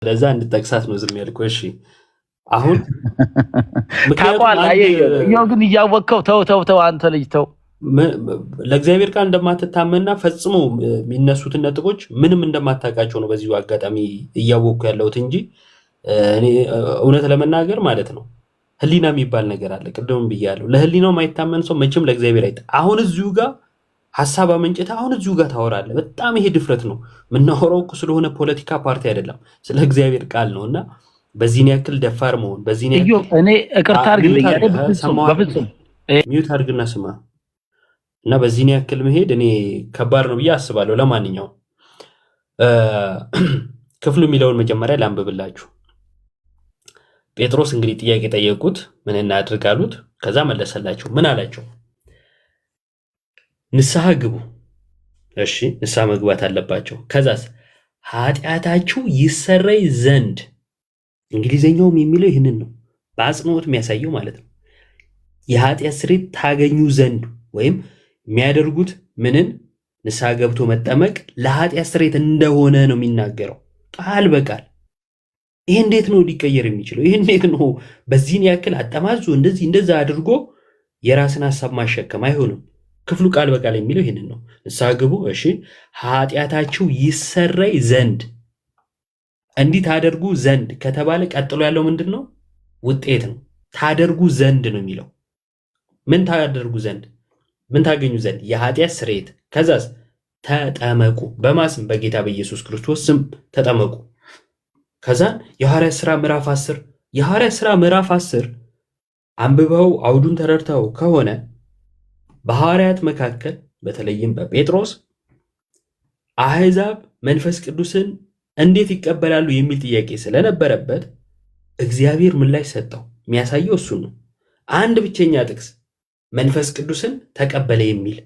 ለዛ እንድጠቅሳት ነው ዝም ያልኩህ። እሺ አሁን ታቋል አየው ግን እያወቀው ተው አንተ ልጅ ተው። ለእግዚአብሔር ቃል እንደማትታመንና ፈጽሞ የሚነሱትን ነጥቦች ምንም እንደማታውቃቸው ነው በዚሁ አጋጣሚ እያወቅኩ ያለሁት እንጂ እኔ እውነት ለመናገር ማለት ነው ህሊና የሚባል ነገር አለ። ቅድምም ብያለሁ። ለህሊናው የማይታመን ሰው መቼም ለእግዚአብሔር አሁን እዚሁ ጋር ሀሳብ አመንጭታ አሁን እዚሁ ጋር ታወራለህ። በጣም ይሄ ድፍረት ነው። የምናወራው እኮ ስለሆነ ፖለቲካ ፓርቲ አይደለም፣ ስለ እግዚአብሔር ቃል ነው። እና በዚህን ያክል ደፋር መሆን በዚህን ያክል እኔ እቅርታ አድርግልኝ በፍጹም ሚዩት አድርግና ስማ። እና በዚህን ያክል መሄድ እኔ ከባድ ነው ብዬ አስባለሁ። ለማንኛውም ክፍሉ የሚለውን መጀመሪያ ላንብብላችሁ። ጴጥሮስ እንግዲህ ጥያቄ ጠየቁት፣ ምን እናድርግ አሉት። ከዛ መለሰላቸው። ምን አላቸው? ንስሐ ግቡ። እሺ ንስሐ መግባት አለባቸው። ከዛስ ኃጢአታችሁ ይሰረይ ዘንድ፣ እንግሊዘኛውም የሚለው ይህንን ነው በአጽንኦት የሚያሳየው ማለት ነው። የኃጢአት ስርየት ታገኙ ዘንድ ወይም የሚያደርጉት ምንን? ንስሐ ገብቶ መጠመቅ ለኃጢአት ስርየት እንደሆነ ነው የሚናገረው ቃል በቃል። ይሄ እንዴት ነው ሊቀየር የሚችለው? ይሄ እንዴት ነው በዚህን ያክል አጠማዞ እንደዚህ እንደዛ አድርጎ የራስን ሐሳብ ማሸከም? አይሆንም። ክፍሉ ቃል በቃል የሚለው ይህንን ነው። ንስሐ ግቡ፣ እሺ ኃጢአታችሁ ይሰረይ ዘንድ። እንዲህ ታደርጉ ዘንድ ከተባለ ቀጥሎ ያለው ምንድን ነው? ውጤት ነው። ታደርጉ ዘንድ ነው የሚለው። ምን ታደርጉ ዘንድ? ምን ታገኙ ዘንድ? የኃጢአት ስርየት። ከዛስ ተጠመቁ። በማስም በጌታ በኢየሱስ ክርስቶስ ስም ተጠመቁ። ከዛን የሐዋርያት ሥራ ምዕራፍ 10 የሐዋርያት ሥራ ምዕራፍ 10 አንብበው አውዱን ተረድተው ከሆነ በሐዋርያት መካከል በተለይም በጴጥሮስ አሕዛብ መንፈስ ቅዱስን እንዴት ይቀበላሉ የሚል ጥያቄ ስለነበረበት እግዚአብሔር ምላሽ ሰጠው። የሚያሳየው እሱን ነው። አንድ ብቸኛ ጥቅስ መንፈስ ቅዱስን ተቀበለ የሚል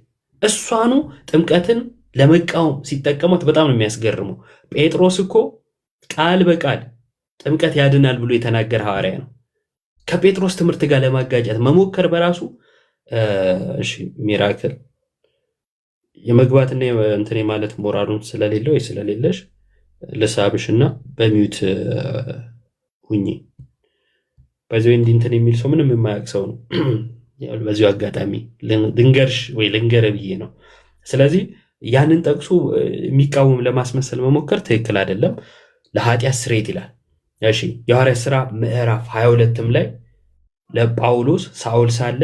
እሷኑ ጥምቀትን ለመቃወም ሲጠቀሙት በጣም ነው የሚያስገርመው። ጴጥሮስ እኮ ቃል በቃል ጥምቀት ያድናል ብሎ የተናገረ ሐዋርያ ነው። ከጴጥሮስ ትምህርት ጋር ለማጋጨት መሞከር በራሱ እሺ ሚራክል የመግባትና እንትን ማለት ሞራሉን ስለሌለው ወይ ስለሌለሽ ለሳብሽና በሚዩት ሁኚ። በዚህ እንትን የሚል ሰው ምንም የማያውቅ ሰው ነው። በዚሁ አጋጣሚ ልንገርሽ ወይ ልንገረ ብዬ ነው። ስለዚህ ያንን ጠቅሶ የሚቃወም ለማስመሰል መሞከር ትክክል አይደለም። ለኃጢአት ስርየት ይላል። እሺ የሐዋርያት ሥራ ምዕራፍ 22ም ላይ ለጳውሎስ ሳውል ሳለ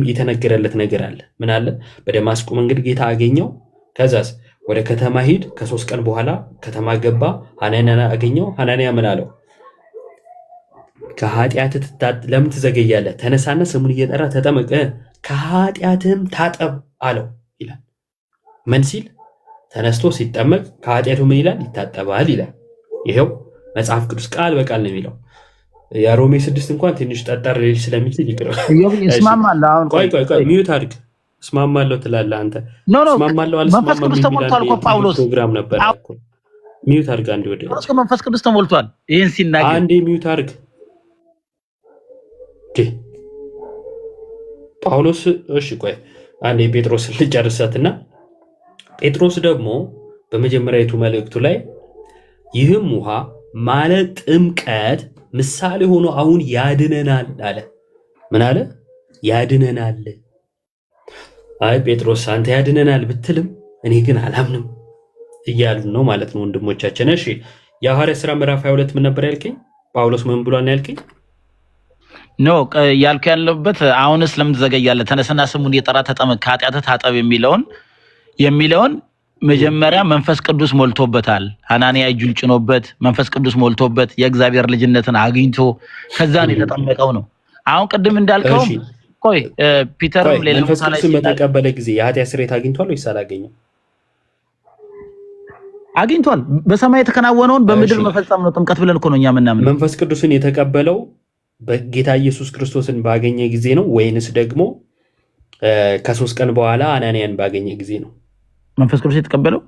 የተነገረለት ነገር አለ። ምን አለ? በደማስቆ መንገድ ጌታ አገኘው። ከዛስ ወደ ከተማ ሂድ። ከ3 ቀን በኋላ ከተማ ገባ። ሐናንያ አገኘው። ሐናንያ ምን አለው? ከኃጢአት ለምን ትዘገያለህ? ተነሳና ስሙን እየጠራ ተጠመቅ፣ ከኃጢአትም ታጠብ አለው ይላል። ምን ሲል? ተነስቶ ሲጠመቅ ከኃጢአቱ ምን ይላል? ይታጠባል ይላል። ይሄው መጽሐፍ ቅዱስ ቃል በቃል ነው የሚለው። የሮሜ 6 እንኳን ትንሽ ጠጠር ሊል ስለሚችል ይቅርብ። እስማማለሁ። አሁን ቆይ ሚዩት አድርግ። እስማማለሁ ትላለህ አንተ። እስማማለሁ አልስማማም የሚል ጳውሎስ ፕሮግራም ነበር እኮ። ሚዩት አድርግ አንዴ። ወደ መንፈስ ቅዱስ ተሞልቷል። ይሄን ሲናገር አንዴ ሚዩት አድርግ። ጳውሎስ እሺ ቆይ አንዴ ጴጥሮስን ልጨርሳትና ጴጥሮስ ደግሞ በመጀመሪያዊቱ መልእክቱ ላይ ይህም ውሃ ማለት ጥምቀት ምሳሌ ሆኖ አሁን ያድነናል አለ። ምን አለ? ያድነናል። አይ ጴጥሮስ አንተ ያድነናል ብትልም እኔ ግን አላምንም እያሉ ነው ማለት ነው ወንድሞቻችን። እሺ የሐዋርያት ሥራ ምዕራፍ 22 ምን ነበር ያልከኝ? ጳውሎስ ምን ብሏል ያልከኝ? ኖ ያልኩ ያለበት አሁንስ ለምን ትዘገያለህ? ተነስና ስሙን እየጠራ ተጠመቅ፣ ከኃጢአትህ ታጠብ የሚለውን መጀመሪያ መንፈስ ቅዱስ ሞልቶበታል። ሐናንያ እጁን ጭኖበት መንፈስ ቅዱስ ሞልቶበት የእግዚአብሔር ልጅነትን አግኝቶ ከዛን የተጠመቀው ነው። አሁን ቅድም እንዳልከው ቆይ ፒተርም ሌላ መንፈስ ቅዱስ በተቀበለ ጊዜ የኃጢአት ስርየት አግኝቷል ወይስ አላገኘም? አግኝቷል። በሰማይ የተከናወነውን በምድር መፈጸም ነው ጥምቀት ብለን እኮ ነው እኛ የምናምነው። መንፈስ ቅዱስን የተቀበለው በጌታ ኢየሱስ ክርስቶስን ባገኘ ጊዜ ነው ወይንስ ደግሞ ከ3 ቀን በኋላ ሐናንያን ባገኘ ጊዜ ነው? መንፈስ ቅዱስ የተቀበለው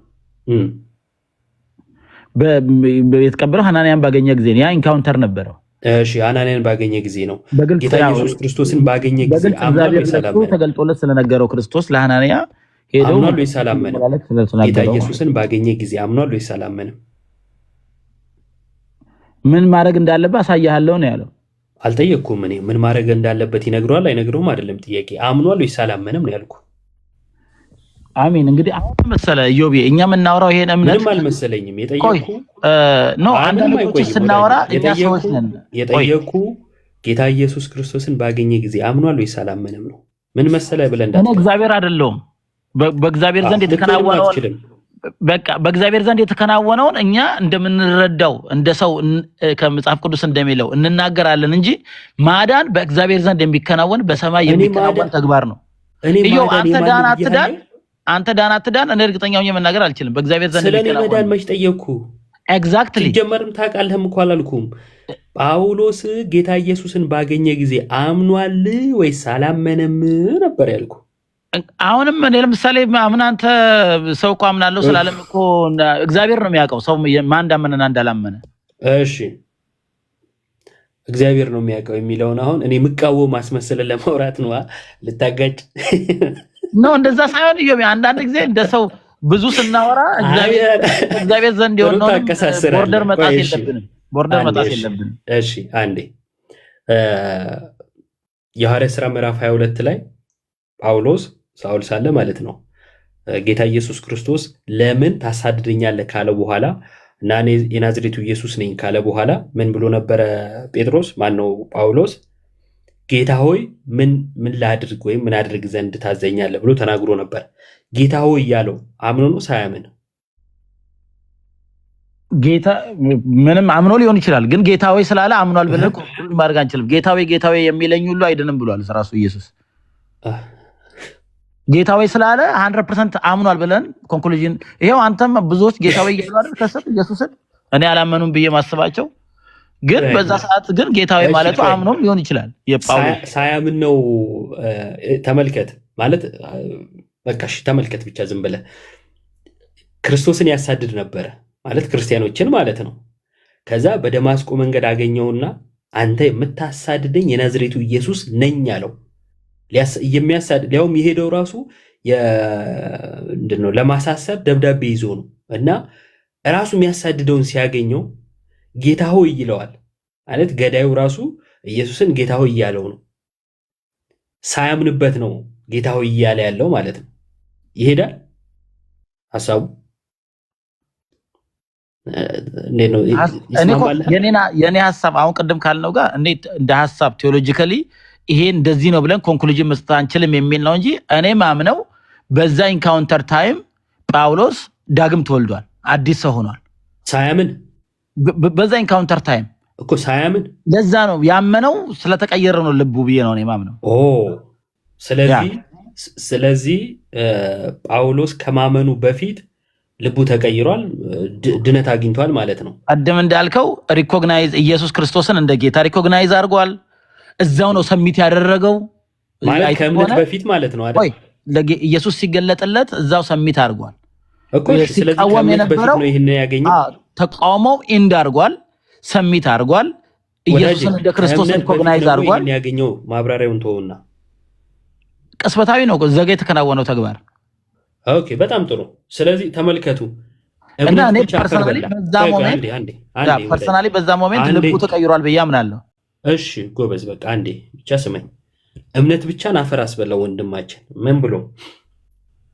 ሐናንያን ባገኘ ጊዜ ነው። ያ ኢንካውንተር ነበረው። እሺ ሐናንያን ባገኘ ጊዜ ነው። ጌታ ኢየሱስ ክርስቶስን ባገኘ ጊዜ አምናል ወይ ሰላም ተገልጦለት ስለነገረው ክርስቶስ ለሐናንያ ሄደው አምናል ወይ ሰላም ጌታ ኢየሱስን ባገኘ ጊዜ አምናል ወይ ሰላም? ምን ማድረግ እንዳለበት አሳያለሁ ነው ያለው። አልጠየቅኩም። እኔ ምን ማድረግ እንዳለበት ይነግረዋል አይነግረውም አይደለም ጥያቄ። አምኗል ወይስ አላመነም ነው ያልኩ። አሚን። እንግዲህ አሁን መሰለ ኢዮብ እኛ የምናወራው ይሄን እምነት ምንም አልመሰለኝም። የጠየቅኩ ነው አንዳንድ ነገሮች ስናወራ እኛ ሰዎች ነን። የጠየቅኩ ጌታ ኢየሱስ ክርስቶስን ባገኘ ጊዜ አምኗል ወይስ አላመነም ነው። ምን መሰለ ብለህ እኔ እግዚአብሔር አይደለሁም በእግዚአብሔር ዘንድ የተከናወነው በቃ በእግዚአብሔር ዘንድ የተከናወነውን እኛ እንደምንረዳው እንደ ሰው ከመጽሐፍ ቅዱስ እንደሚለው እንናገራለን እንጂ ማዳን በእግዚአብሔር ዘንድ የሚከናወን በሰማይ የሚከናወን ተግባር ነው። ኢዮብ አንተ ዳን አትዳን እኔ እርግጠኛ ሆኜ መናገር አልችልም። በእግዚአብሔር ዘንድ ስለኔ መዳን መች ጠየቅኩ? ኤግዛክትሊ ሲጀመርም ታውቃለህም እኮ አላልኩም። ጳውሎስ ጌታ ኢየሱስን ባገኘ ጊዜ አምኗል ወይስ አላመነም ነበር ያልኩ። አሁንም እኔ ለምሳሌ አሁን አንተ ሰው እኮ አምናለሁ ስላለም እኮ እግዚአብሔር ነው የሚያውቀው ሰው ማን እንዳመነና እንዳላመነ። እሺ እግዚአብሔር ነው የሚያውቀው የሚለውን አሁን እኔ የምቃወም አስመስለን ለማውራት ነው ልታጋጭ ነው። እንደዛ ሳይሆን ኢዮብ አንዳንድ ጊዜ እንደ ሰው ብዙ ስናወራ እግዚአብሔር ዘንድ የሆነው ቦርደር መጣስ የለብንም። እሺ አንዴ የሐዋርያት ሥራ ምዕራፍ 22 ላይ ጳውሎስ ሳውል ሳለ ማለት ነው ጌታ ኢየሱስ ክርስቶስ ለምን ታሳድደኛለህ ካለ በኋላ እና እኔ የናዝሬቱ ኢየሱስ ነኝ ካለ በኋላ ምን ብሎ ነበረ ጴጥሮስ ማነው ጳውሎስ ጌታ ሆይ ምን ላድርግ ወይም ምን አድርግ ዘንድ ታዘኛለህ ብሎ ተናግሮ ነበር። ጌታ ሆይ ያለው አምኖ ነው ሳያምን? ጌታ ምንም አምኖ ሊሆን ይችላል፣ ግን ጌታ ሆይ ስላለ አምኗል ብለን ኮንክሉድ ማድረግ አንችልም። ጌታ ሆይ የሚለኝ ሁሉ አይደለም ብሏል ራሱ ኢየሱስ። ጌታ ሆይ ስላለ 100% አምኗል ብለን ኮንክሉዥን ይሄው አንተም ብዙዎች ጌታ ሆይ ይላሉ አይደል? ከሰብ ኢየሱስን እኔ አላመኑም ብዬ ማስባቸው ግን በዛ ሰዓት ግን ጌታ ሆይ ማለቱ አምኖም ሊሆን ይችላል። የጳውሎስ ሳያምን ነው። ተመልከት ማለት በቃ እሺ ተመልከት ብቻ ዝም ብለህ ክርስቶስን ያሳድድ ነበረ ማለት ክርስቲያኖችን ማለት ነው። ከዛ በደማስቆ መንገድ አገኘውና አንተ የምታሳድደኝ የናዝሬቱ ኢየሱስ ነኝ አለው። የሚያሳድድ ሊያውም የሄደው ራሱ ምንድነው ለማሳሰብ ደብዳቤ ይዞ ነው እና ራሱ የሚያሳድደውን ሲያገኘው ጌታ ሆይ ይለዋል ማለት ገዳዩ ራሱ ኢየሱስን ጌታ ሆይ እያለው ነው። ሳያምንበት ነው ጌታ ሆይ እያለ ያለው ማለት ነው። ይሄዳል ሐሳቡ እንዴት ነው? የኔ ሐሳብ አሁን ቅድም ካልነው ጋር እንደ ሐሳብ ቴዎሎጂካሊ ይሄ እንደዚህ ነው ብለን ኮንክሉዥን መስጠት አንችልም የሚል ነው እንጂ እኔ ማምነው በዛ ኢንካውንተር ታይም ጳውሎስ ዳግም ተወልዷል፣ አዲስ ሰው ሆኗል። ሳያምን በዛ ኢንካውንተር ታይም እኮ ሳያምን ለዛ ነው ያመነው ስለተቀየረ ነው ልቡ ብዬ ነው እኔ ማምነው። ስለዚህ ጳውሎስ ከማመኑ በፊት ልቡ ተቀይሯል፣ ድነት አግኝቷል ማለት ነው። ቀደም እንዳልከው ሪኮግናይዝ ኢየሱስ ክርስቶስን እንደ ጌታ ሪኮግናይዝ አድርጓል። እዛው ነው ሰሚት ያደረገው ማለት ከእምነት በፊት ማለት ነው አይደል? ኢየሱስ ሲገለጥለት እዛው ሰሚት አድርጓል እኮ። ስለዚህ ከእምነት በፊት ነው ይሄን ያገኘው። ተቃውሞው ኢንድ አድርጓል፣ ሰሚት አድርጓል፣ ኢየሱስን እንደ ክርስቶስ ሪኮግናይዝ አድርጓል። ይሄን ያገኘው ማብራሪያውን ተውና ቅስበታዊ ነው ዘጋ የተከናወነው ተግባር። ኦኬ በጣም ጥሩ። ስለዚህ ተመልከቱ እና እኔ ፐርሰናሊ በዛ ሞሜንት ልቡ ተቀይሯል ብዬ አምናለሁ። እሺ ጎበዝ፣ በቃ አንዴ ብቻ ስመኝ። እምነት ብቻን አፈር አስበላው ወንድማችን። ምን ብሎ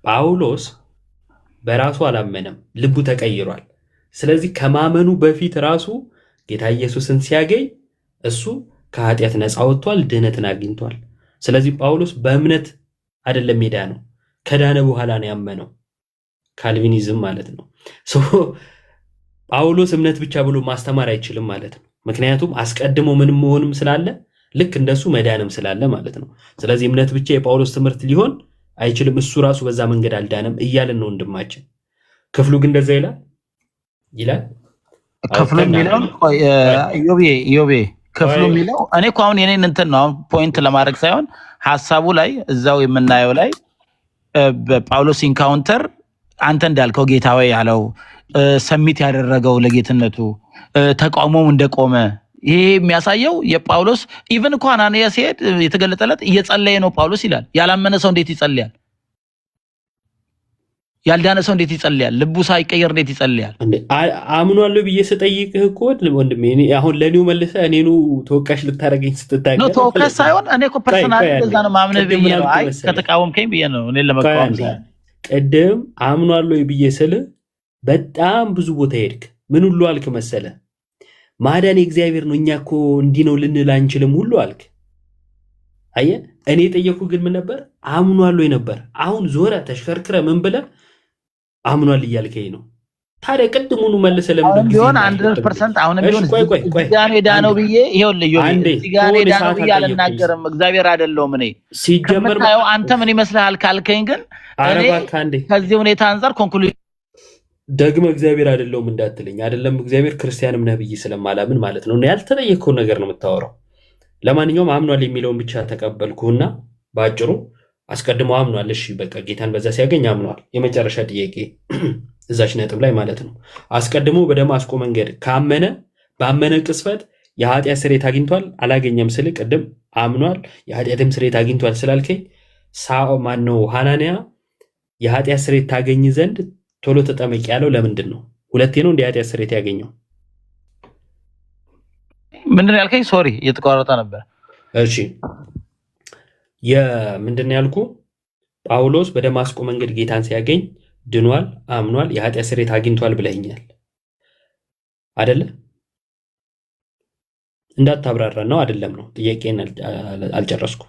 ጳውሎስ በራሱ አላመነም፣ ልቡ ተቀይሯል። ስለዚህ ከማመኑ በፊት ራሱ ጌታ ኢየሱስን ሲያገኝ እሱ ከኃጢአት ነፃ ወጥቷል፣ ድህነትን አግኝቷል። ስለዚህ ጳውሎስ በእምነት አይደለም ሜዳ ነው፣ ከዳነ በኋላ ነው ያመነው። ካልቪኒዝም ማለት ነው። ጳውሎስ እምነት ብቻ ብሎ ማስተማር አይችልም ማለት ነው። ምክንያቱም አስቀድሞ ምንም መሆንም ስላለ ልክ እንደሱ መዳንም ስላለ ማለት ነው። ስለዚህ እምነት ብቻ የጳውሎስ ትምህርት ሊሆን አይችልም። እሱ ራሱ በዛ መንገድ አልዳነም እያለን ነው ወንድማችን። ክፍሉ ግን እንደዛ ይላል ክፍሉ የሚለው ኢዮቤ ክፍሉ የሚለው እኔ እኮ አሁን የኔን እንትን ነው አሁን ፖይንት ለማድረግ ሳይሆን ሐሳቡ ላይ እዛው የምናየው ላይ በጳውሎስ ኢንካውንተር አንተ እንዳልከው ጌታ ሆይ ያለው ሰሚት ያደረገው ለጌትነቱ ተቃውሞው እንደቆመ ይሄ የሚያሳየው የጳውሎስ ኢቭን እኮ አናንያ ሲሄድ የተገለጠለት እየጸለየ ነው ጳውሎስ ይላል። ያላመነ ሰው እንዴት ይጸልያል? ያልዳነ ሰው እንዴት ይጸልያል? ልቡ ሳይቀየር እንዴት ይጸልያል? አምኗለሁ ብዬ ስጠይቅህ እኮ ወንድሜ አሁን ለኔው መልሰህ እኔኑ ተወቃሽ ልታደርገኝ ስትታገል ነው። ተወቃሽ ሳይሆን እኔ እኮ ፐርሰናሊ እንደዛ ነው ማምነህ ብዬ ነው። አይ ከተቃወምከኝ ብዬ ነው እኔን ለመቃወም ሳይሆን ቅድም አምኗለሁ ብዬ ስልህ በጣም ብዙ ቦታ ሄድክ። ምን ሁሉ አልክ መሰለ? ማዳን የእግዚአብሔር ነው፣ እኛ እኮ እንዲህ ነው ልንል አንችልም ሁሉ አልክ። አየህ እኔ የጠየኩህ ግን ምን ነበር? አምኗለሁ ነበር። አሁን ዞረ ተሽከርክረ ምን ብለህ አምኗል እያልከኝ ነው። ታዲያ ቅድሙኑ መልሰህ ለምን ቢሆን 100% አሁንም ቢሆን ጋር ሄዳ ነው ብዬ ይሄውልህ ጋር ሄዳ ነው ብዬ አልናገርም። እግዚአብሔር አይደለሁም እኔ ሲጀመር አንተ ምን ይመስልሃል ካልከኝ ግን እኔ ከዚህ ሁኔታ አንፃር ኮንክሉዥን ደግመ እግዚአብሔር አይደለሁም እንዳትለኝ። አይደለም እግዚአብሔር ክርስቲያንም ነህ ብዬ ስለማላምን ማለት ነው። እና ያልተጠየቅከውን ነገር ነው የምታወራው። ለማንኛውም አምኗል የሚለውን ብቻ ተቀበልኩና በአጭሩ አስቀድሞ አምኗል። እሺ በቃ ጌታን በዛ ሲያገኝ አምኗል። የመጨረሻ ጥያቄ እዛች ነጥብ ላይ ማለት ነው። አስቀድሞ በደማስቆ መንገድ ካመነ ባመነ ቅስፈት የኃጢአት ስርየት አግኝቷል አላገኘም ስል ቅድም አምኗል የኃጢአትም ስርየት አግኝቷል ስላልከኝ ማነው ሐናንያ የኃጢአት ስርየት ታገኝ ዘንድ ቶሎ ተጠመቅ ያለው ለምንድን ነው? ሁለቴ ነው እንደ ኃጢአት ስርየት ያገኘው። ምንድን ነው ያልከኝ? ሶሪ እየተቋረጠ ነበር። እሺ የምንድን ያልኩ ጳውሎስ በደማስቆ መንገድ ጌታን ሲያገኝ ድኗል፣ አምኗል፣ የኃጢአት ስርየት አግኝቷል ብለኛል አይደለ? እንዳታብራራ ነው አይደለም ነው ጥያቄን አልጨረስኩ።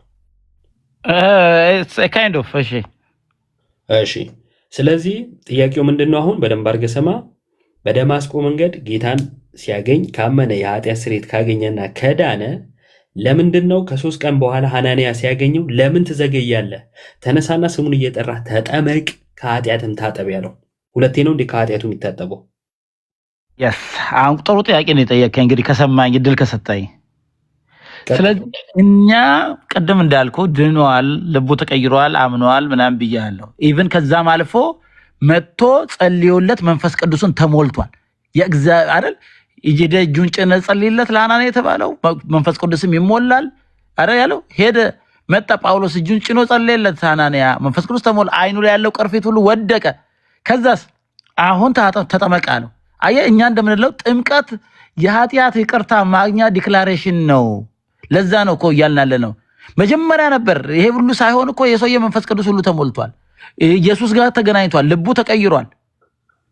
ካይንድ ኦፍ እሺ ስለዚህ ጥያቄው ምንድነው? አሁን በደንብ አድርገህ ስማ። በደማስቆ መንገድ ጌታን ሲያገኝ ካመነ የኃጢአት ስርየት ካገኘና ከዳነ ለምንድን ነው ከ3 ቀን በኋላ ሐናንያ ሲያገኘው ለምን ትዘገያለህ? ተነሳና ስሙን እየጠራ ተጠመቅ ከኃጢአትም ታጠብ ያለው? ሁለቴ ነው እንዴ ከኃጢአቱ የሚታጠበው? አሁን ጥሩ ጥያቄ ነው የጠየቀኝ። እንግዲህ ከሰማኝ እድል ከሰጠኝ ስለዚህ እኛ ቀደም እንዳልኩ ድኗል፣ ልቡ ተቀይሯል፣ አምኗል ምናምን ብያለሁ። ኢቭን ከዛም አልፎ መጥቶ ጸልዮለት መንፈስ ቅዱስን ተሞልቷል። የእግዚአብሔር አይደል ይጀደ እጁን ጭነ ጸልይለት ለሐናንያ የተባለው መንፈስ ቅዱስም ይሞላል አይደል ያለው። ሄደ መጣ ጳውሎስ እጁን ጭኖ ጸልየለት ሐናንያ መንፈስ ቅዱስ ተሞላ። አይኑ ላይ ያለው ቅርፊት ሁሉ ወደቀ። ከዛስ አሁን ተጠመቃ ነው። አየህ እኛ እንደምንለው ጥምቀት የኃጢአት ይቅርታ ማግኛ ዲክላሬሽን ነው። ለዛ ነው እኮ እያልናለ ነው። መጀመሪያ ነበር ይሄ ሁሉ ሳይሆን እኮ የሰውየ መንፈስ ቅዱስ ሁሉ ተሞልቷል። ኢየሱስ ጋር ተገናኝቷል፣ ልቡ ተቀይሯል።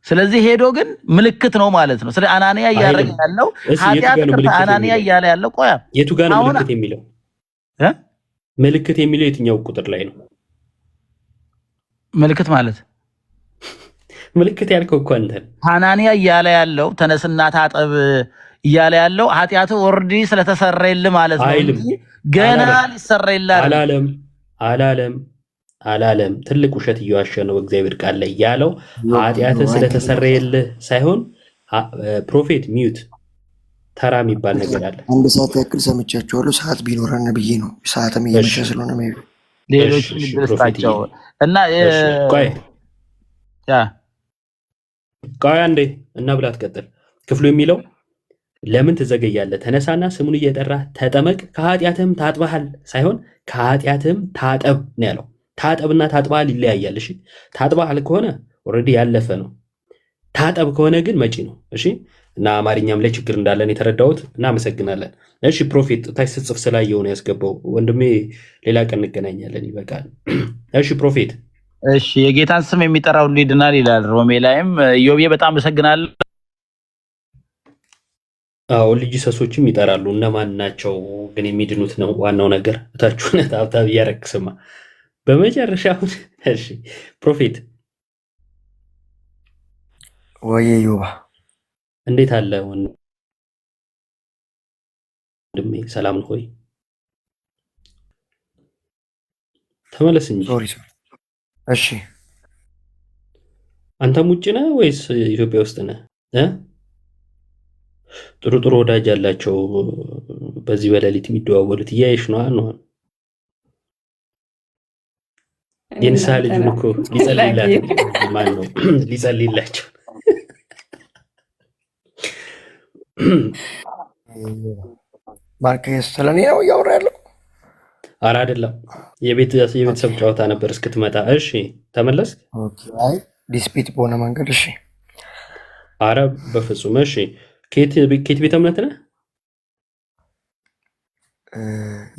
ስለዚህ ሄዶ ግን ምልክት ነው ማለት ነው። ስለዚህ አናንያ እያደረገ ያለው ኃጢአት ይቅርታ አናንያ እያለ ያለው ቆያ የቱ ጋር ነው ምልክት የሚለው? ምልክት የሚለው የትኛው ቁጥር ላይ ነው? ምልክት ማለት ምልክት ያልከው እኮ አንተ ሐናንያ እያለ ያለው ተነስና ታጠብ እያለ ያለው ኃጢአቱ ኦልሬዲ ስለተሰረየልህ ማለት ነው። ገና ሊሰረይልህ አላለም። ትልቅ ውሸት እየዋሸ ነው። እግዚአብሔር ቃል ላይ ያለው ኃጢአት ስለተሰረየልህ ሳይሆን ፕሮፌት ሚዩት ተራ የሚባል ነገር አለ። አንድ ሰዓት ያክል ሰምቻቸዋለሁ። ሰዓት ቢኖረን ብዬ ነው። ሰዓትም እየመሸ ስለሆነ ሌሎች ድረስታቸው እና ቆይ አንዴ እና ብላ ትቀጥል። ክፍሉ የሚለው ለምን ትዘገያለህ? ተነሳና ስሙን እየጠራ ተጠመቅ ከኃጢአትህም ታጥበሃል ሳይሆን ከኃጢአትህም ታጠብ ነው ያለው። ታጠብና ታጥበሃል ይለያያል። እሺ ታጥበሃል ከሆነ ኦልሬዲ ያለፈ ነው። ታጠብ ከሆነ ግን መጪ ነው። እሺ እና አማርኛም ላይ ችግር እንዳለን የተረዳሁት። እናመሰግናለን። እሺ ፕሮፌት ታች ስጽፍ ስላየው ነው ያስገባው ወንድሜ። ሌላ ቀን እንገናኛለን። ይበቃል። እሺ ፕሮፌት። እሺ የጌታን ስም የሚጠራ ሁሉ ይድናል ይላል ሮሜ ላይም። ኢዮብዬ በጣም አመሰግናለሁ። አዎ ልጅ ሰሶችም ይጠራሉ። እነማን ናቸው ግን የሚድኑት ነው ዋናው ነገር። እታችሁ ታብታብ እያረክ ስማ። በመጨረሻው እሺ ፕሮፌት ወይ ዮባ እንዴት አለ ወንድሜ? ሰላም ነው ሆይ? ተመለስ እንጂ። ሶሪ እሺ አንተም ውጭ ነህ ወይስ ኢትዮጵያ ውስጥ ነህ? ጥሩ ጥሩ ወዳጅ ያላቸው በዚህ በሌሊት የሚደዋወሉት እያየሽ ነው ነው የንስሐ ልጁን እኮ ሊጸልይላት ማን ነው ሊጸልይላቸው? ማርኬስ ስለኔ ነው እያወራ ያለው? ኧረ አይደለም፣ የቤተሰብ ጨዋታ ነበር እስክትመጣ። እሺ ተመለስክ? ዲስፒት በሆነ መንገድ እሺ። አረ በፍጹም እሺ። ከየት ቤተ እምነት ነህ?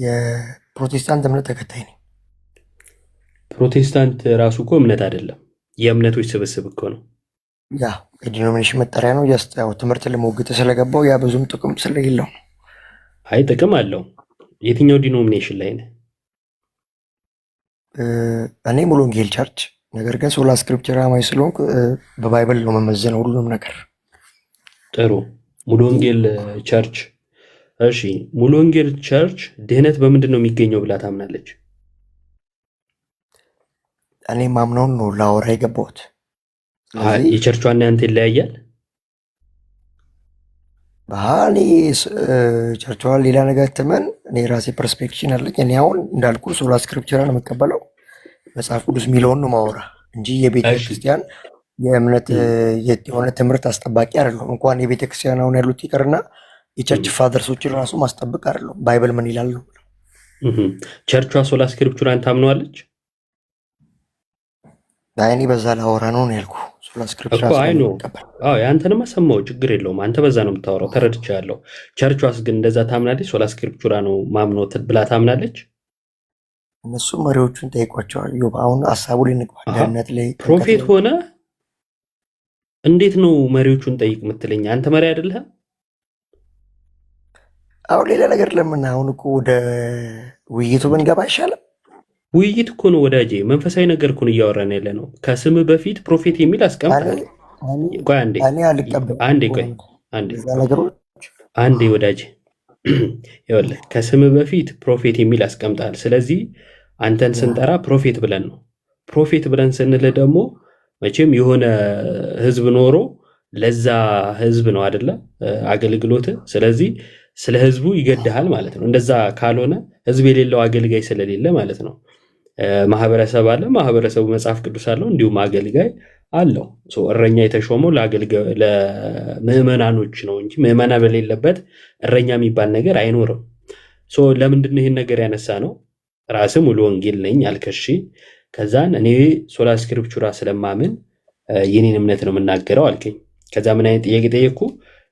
የፕሮቴስታንት እምነት ተከታይ ነኝ። ፕሮቴስታንት ራሱ እኮ እምነት አይደለም፣ የእምነቶች ስብስብ እኮ ነው። ያ የዲኖሚኔሽን መጠሪያ ነው። ያው ትምህርት ለመወግት ስለገባው ያ ብዙም ጥቅም ስለሌለው ነው። አይ ጥቅም አለው። የትኛው ዲኖሚኔሽን ላይ ነህ? እኔ ሙሉ ወንጌል ቸርች፣ ነገር ግን ሶላ ስክሪፕቸር አማኝ ስለሆንኩ በባይብል ነው መመዘነው ሁሉንም ነገር። ጥሩ። ሙሉ ወንጌል ቸርች። እሺ ሙሉ ወንጌል ቸርች ድህነት በምንድን ነው የሚገኘው ብላ ታምናለች? እኔ ማምነውን ነው ላወራ የገባሁት። የቸርቿና ያንተ ይለያያል? እኔ ቸርቿን ሌላ ነገር ትመን፣ እኔ ራሴ ፐርስፔክሽን አለኝ። እኔ አሁን እንዳልኩ ሶላ ስክሪፕቸርን የምቀበለው መጽሐፍ ቅዱስ የሚለውን ነው ማወራ እንጂ የቤተ ክርስቲያን የእምነት የሆነ ትምህርት አስጠባቂ አይደለሁም። እንኳን የቤተ ክርስቲያን አሁን ያሉት ይቅርና የቸርች ፋደርሶችን ራሱ ማስጠብቅ አይደለሁም። ባይብል ምን ይላል ነው። ቸርቿ ሶላ ስክሪፕቸርን ታምነዋለች? እኔ በዛ ላወራ ነው ያልኩ። ሶላ ስክሪፕቸር ያንተንማ ሰማሁ፣ ችግር የለውም። አንተ በዛ ነው የምታወራው፣ ተረድቻለሁ። ቸርቿስ ግን እንደዛ ታምናለች? ሶላ ስክሪፕቸር ነው ማምኖ ብላ ታምናለች? እነሱ መሪዎቹን ጠይቋቸዋል። አሁን ሀሳቡ ልንግባ። ደህንነት ላይ ፕሮፌት ሆነ እንዴት ነው መሪዎቹን ጠይቅ የምትለኝ? አንተ መሪ አይደለህ? አሁን ሌላ ነገር ለምን አሁን እኮ ወደ ውይይቱ ብንገባ አይሻልም? ውይይት እኮ ነው ወዳጄ፣ መንፈሳዊ ነገር እኮ ነው እያወራን ያለ ነው። ከስም በፊት ፕሮፌት የሚል አስቀምጣል። አንዴ ወዳጄ፣ ይኸውልህ ከስም በፊት ፕሮፌት የሚል አስቀምጣል። ስለዚህ አንተን ስንጠራ ፕሮፌት ብለን ነው። ፕሮፌት ብለን ስንል ደግሞ መቼም የሆነ ህዝብ ኖሮ ለዛ ህዝብ ነው አይደለ አገልግሎት። ስለዚህ ስለ ህዝቡ ይገድሃል ማለት ነው። እንደዛ ካልሆነ ህዝብ የሌለው አገልጋይ ስለሌለ ማለት ነው። ማህበረሰብ አለ፣ ማህበረሰቡ መጽሐፍ ቅዱስ አለው፣ እንዲሁም አገልጋይ አለው። እረኛ የተሾመው ለምዕመናኖች ነው እንጂ ምዕመና በሌለበት እረኛ የሚባል ነገር አይኖርም። ለምንድን ነው ይህን ነገር ያነሳ ነው? ራስህ ሙሉ ወንጌል ነኝ አልከሺ። ከዛን እኔ ሶላ ስክሪፕቹራ ስለማምን የኔን እምነት ነው የምናገረው አልከኝ። ከዛ ምን አይነት ጥያቄ ጠየቅኩ?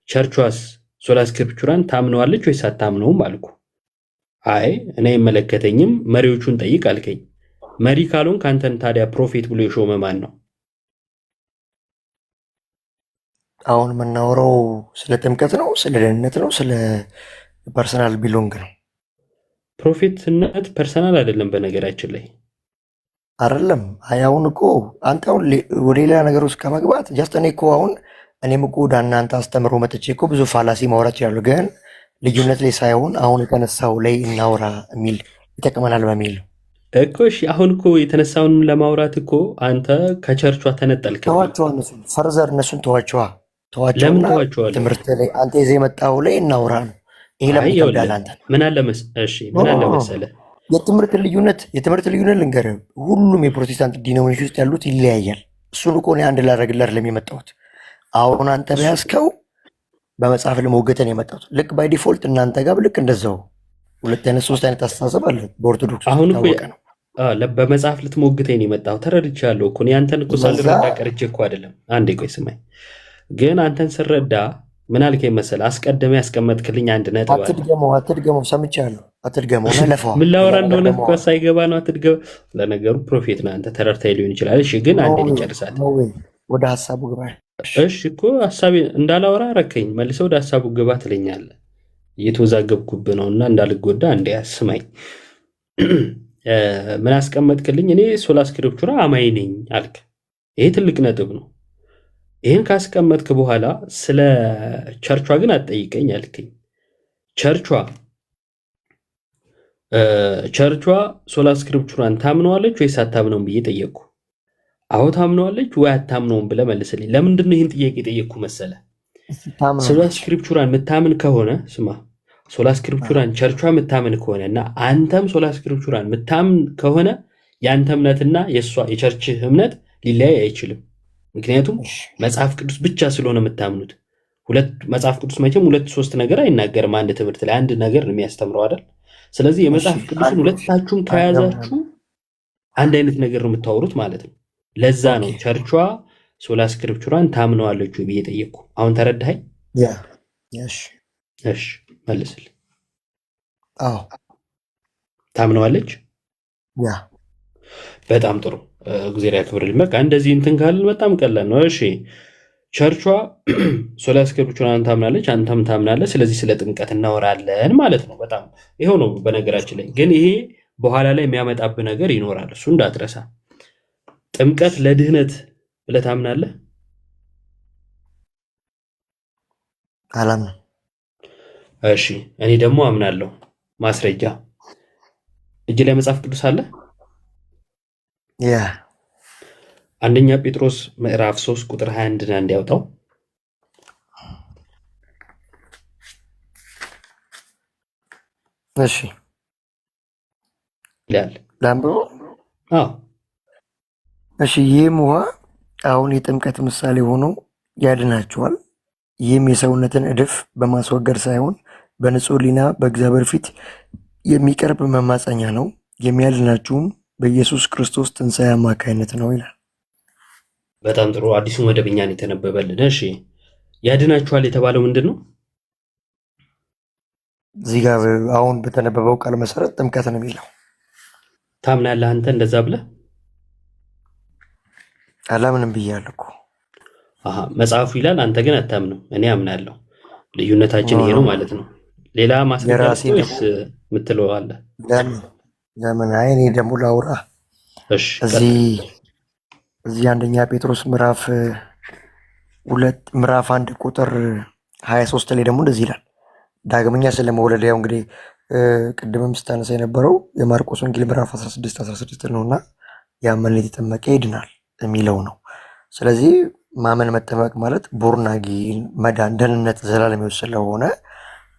ቸርቿስ ሶላ ስክሪፕቹራን ታምነዋለች ወይስ አታምነውም አልኩ። አይ እኔ አይመለከተኝም፣ መሪዎቹን ጠይቅ አልከኝ። መሪ ካልሆንክ አንተን ታዲያ ፕሮፌት ብሎ የሾመ ማን ነው? አሁን የምናወራው ስለ ጥምቀት ነው፣ ስለ ደህንነት ነው፣ ስለ ፐርሰናል ቢሎንግ ነው። ፕሮፌትነት ፐርሰናል አይደለም በነገራችን ላይ አይደለም። አሁን እኮ አንተ አሁን ወደ ሌላ ነገር ውስጥ ከመግባት ጀስት እኔም እኮ ወደ እናንተ አስተምሮ መጥቼ እኮ ብዙ ፋላሲ ማውራት ይችላሉ፣ ግን ልዩነት ላይ ሳይሆን አሁን የተነሳው ላይ እናውራ የሚል ይጠቅመናል በሚል ነው እኮ። እሺ አሁን እኮ የተነሳውን ለማውራት እኮ አንተ ከቸርቿ ተነጠልክ። ተዋቸዋ፣ እነሱን ፈርዘር እነሱን ተዋቸዋ። ለምን ተዋቸዋለህ? ትምህርት ላይ አንተ ይዘህ የመጣው ላይ እናውራ ነው። ይሄ ለምን ይከብዳል? አንተ ምን አለ መሰለህ የትምህርት ልዩነት ልንገርህ። ሁሉም የፕሮቴስታንት ዲኖሚኔሽን ውስጥ ያሉት ይለያያል። እሱን እኮ እኔ አንድ ላደርግልህ ለሚመጣሁት አሁን አንተ በያዝከው በመጽሐፍ ለመወገተን የመጣሁት ልክ ባይ ዲፎልት እናንተ ጋር ልክ እንደዛው 2 አይነት 3 አይነት አስተሳሰብ አለ በኦርቶዶክስ። አሁን እኮ በመጽሐፍ ልትሞግተኝ የመጣሁት ተረድቻለሁ እኮ። አንተን እኮ ሳልረዳ ቀርቼ እኮ አይደለም። አንዴ ቆይ ስማኝ። ግን አንተን ስረዳ ምን አልከኝ መሰለህ? አስቀድመ ያስቀመጥክልኝ አንድ ነጥብ አለ። አትድገመው፣ ሰምቻለሁ። አትድገመው እና ለፈዋ ምን ላወራ እንደሆነ እኮ ሳይገባ ነው። አትድገመው። ለነገሩ ፕሮፌት ነህ አንተ፣ ተረድተኸኝ ሊሆን ይችላል። እሺ ግን አንዴ ልጨርሳት። ወደ ሀሳቡ ግባ። እሺ እኮ ሀሳቤ እንዳላወራ አረከኝ። መልሰህ ወደ ሀሳቡ ግባ ትለኛለህ። እየተወዛገብኩብህ ነው እና እንዳልጎዳ አንዴ አስማኝ። ምን አስቀመጥክልኝ? እኔ ሶላ ስክሪፕቹራ አማኝ ነኝ አልክ። ይሄ ትልቅ ነጥብ ነው። ይህን ካስቀመጥክ በኋላ ስለ ቸርቿ ግን አትጠይቀኝ አልከኝ። ቸርቿ ሶላ ስክሪፕቹራን ታምነዋለች ወይስ አታምነውም ብዬ ጠየቅኩ። አዎ ታምነዋለች ወይ አታምነውም ብለህ መልስልኝ። ለምንድን ነው ይህን ጥያቄ ጠየቅኩ መሰለህ? ሶላ ስክሪፕቹራን የምታምን ከሆነ ስማ፣ ሶላ ስክሪፕቹራን ቸርቿ የምታምን ከሆነ እና አንተም ሶላ ስክሪፕቹራን የምታምን ከሆነ የአንተ እምነትና የቸርችህ እምነት ሊለያይ አይችልም። ምክንያቱም መጽሐፍ ቅዱስ ብቻ ስለሆነ የምታምኑት። መጽሐፍ ቅዱስ መቼም 2-3 ነገር አይናገርም። አንድ ትምህርት ላይ አንድ ነገር ነው የሚያስተምረው አይደል? ስለዚህ የመጽሐፍ ቅዱስን ሁለታችሁም ከያዛችሁ አንድ አይነት ነገር ነው የምታወሩት ማለት ነው። ለዛ ነው ቸርቿ ሶላ ስክሪፕቹራን ታምነዋለች ወይ ብዬ ጠየቅኩ። አሁን ተረዳኸኝ? ያ እሺ እሺ መልስልኝ። አዎ ታምነዋለች? ያ በጣም ጥሩ እግዚአብሔር ያክብርልኝ። በቃ እንደዚህ እንትን ካልን በጣም ቀላል ነው። እሺ ቸርቿ ሶላ ስክሪፕቹራን ታምናለች፣ አንተም ታምናለህ። ስለዚህ ስለ ጥምቀት እናወራለን ማለት ነው። በጣም ይኸው ነው። በነገራችን ላይ ግን ይሄ በኋላ ላይ የሚያመጣብህ ነገር ይኖራል። እሱ እንዳትረሳ። ጥምቀት ለድህነት ብለህ ታምናለህ? አላምንም። እሺ እኔ ደግሞ አምናለሁ። ማስረጃ እጅ ላይ መጽሐፍ ቅዱስ አለ። ያ አንደኛ ጴጥሮስ ምዕራፍ 3 ቁጥር 21 ና እንዲያወጣው እሺ ይላል። ላምብሮ አዎ እሺ። ይህም ውሃ አሁን የጥምቀት ምሳሌ ሆኖ ያድናችኋል። ይህም የሰውነትን እድፍ በማስወገድ ሳይሆን በንጹሕ ሕሊና በእግዚአብሔር ፊት የሚቀርብ መማፀኛ ነው። የሚያድናችሁም በኢየሱስ ክርስቶስ ትንሣኤ አማካይነት ነው ይላል። በጣም ጥሩ። አዲሱ መደበኛን የተነበበልን። እሺ ያድናችኋል የተባለው ምንድን ነው? እዚህ ጋር አሁን በተነበበው ቃል መሰረት ጥምቀት ነው የሚለው። ታምናለህ አንተ እንደዛ ብለህ? አላምንም ብያለሁ እኮ። አሃ መጽሐፉ ይላል፣ አንተ ግን አታምንም። እኔ አምናለሁ። ልዩነታችን ይሄ ነው ማለት ነው። ሌላ ማስረጃ ወይስ የምትለው አለ? ለምን? አይ እኔ ደግሞ ላውራ። እሺ እዚህ አንደኛ ጴጥሮስ ምዕራፍ 1 ቁጥር 23 ላይ ደግሞ እንደዚህ ይላል። ዳግመኛ ስለመወለድ ያው እንግዲህ ቅድምም ስታነሳ የነበረው የማርቆስ ወንጌል ምዕራፍ 16 ነውና ያመነ የተጠመቀ ይድናል የሚለው ነው። ስለዚህ ማመን መጠመቅ ማለት ቦርናጊ መዳን፣ ደህንነት፣ ዘላለም ሕይወት ስለሆነ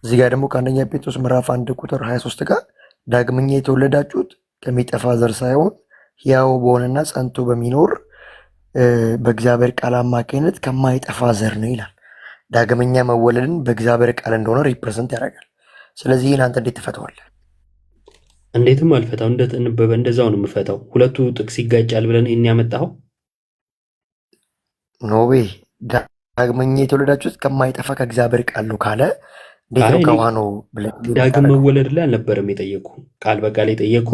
እዚህ ጋር ደግሞ ከአንደኛ ጴጥሮስ ምዕራፍ 1 ቁጥር 23 ጋር ዳግመኛ የተወለዳችሁት ከሚጠፋ ዘር ሳይሆን ሕያው በሆነና ጸንቶ በሚኖር በእግዚአብሔር ቃል አማካኝነት ከማይጠፋ ዘር ነው ይላል። ዳግመኛ መወለድን በእግዚአብሔር ቃል እንደሆነ ሪፕሬዘንት ያደርጋል። ስለዚህ ይህን አንተ እንዴት ትፈተዋለህ? እንዴትም አልፈታው፣ እንደዛው ነው የምፈታው። ሁለቱ ጥቅስ ይጋጫል ብለን ይህን ያመጣኸው ኖቤ ዳግመኛ የተወለዳችሁት ከማይጠፋ ከእግዚአብሔር ቃል ነው ካለ እንዴት ነው ከውሃ ነው ብለህ? ዳግም መወለድ ላይ አልነበረም የጠየኩ፣ ቃል በቃል የጠየኩ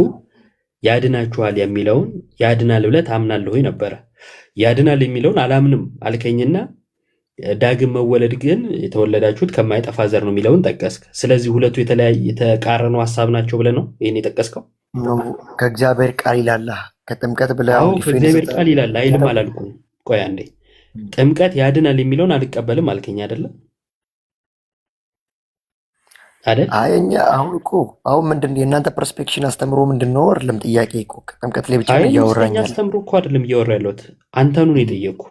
ያድናችኋል የሚለውን ያድናል ብለህ ታምናለህ ወይ ነበረ። ያድናል የሚለውን አላምንም አልከኝና ዳግም መወለድ ግን የተወለዳችሁት ከማይጠፋ ዘር ነው የሚለውን ጠቀስክ። ስለዚህ ሁለቱ የተቃረኑ ሀሳብ ናቸው ብለህ ነው ይህን የጠቀስከው? ከእግዚአብሔር ቃል ይላል ከጥምቀት ብለህ? አዎ ከእግዚአብሔር ቃል ይላል አይልም አላልኩም። ቆይ አንዴ፣ ጥምቀት ያድናል የሚለውን አልቀበልም አልከኝ አይደለም አይደል? እኛ አሁን ምንድን የእናንተ ፐርስፔክሽን አስተምሮ ምንድን ነው አይደለም? ጥያቄ እኮ ጥምቀት ላይ ብቻ ነው እያወራኝ። አስተምሮ እኮ አይደለም እያወራ ያለሁት፣ አንተኑ ነው የጠየቅኩ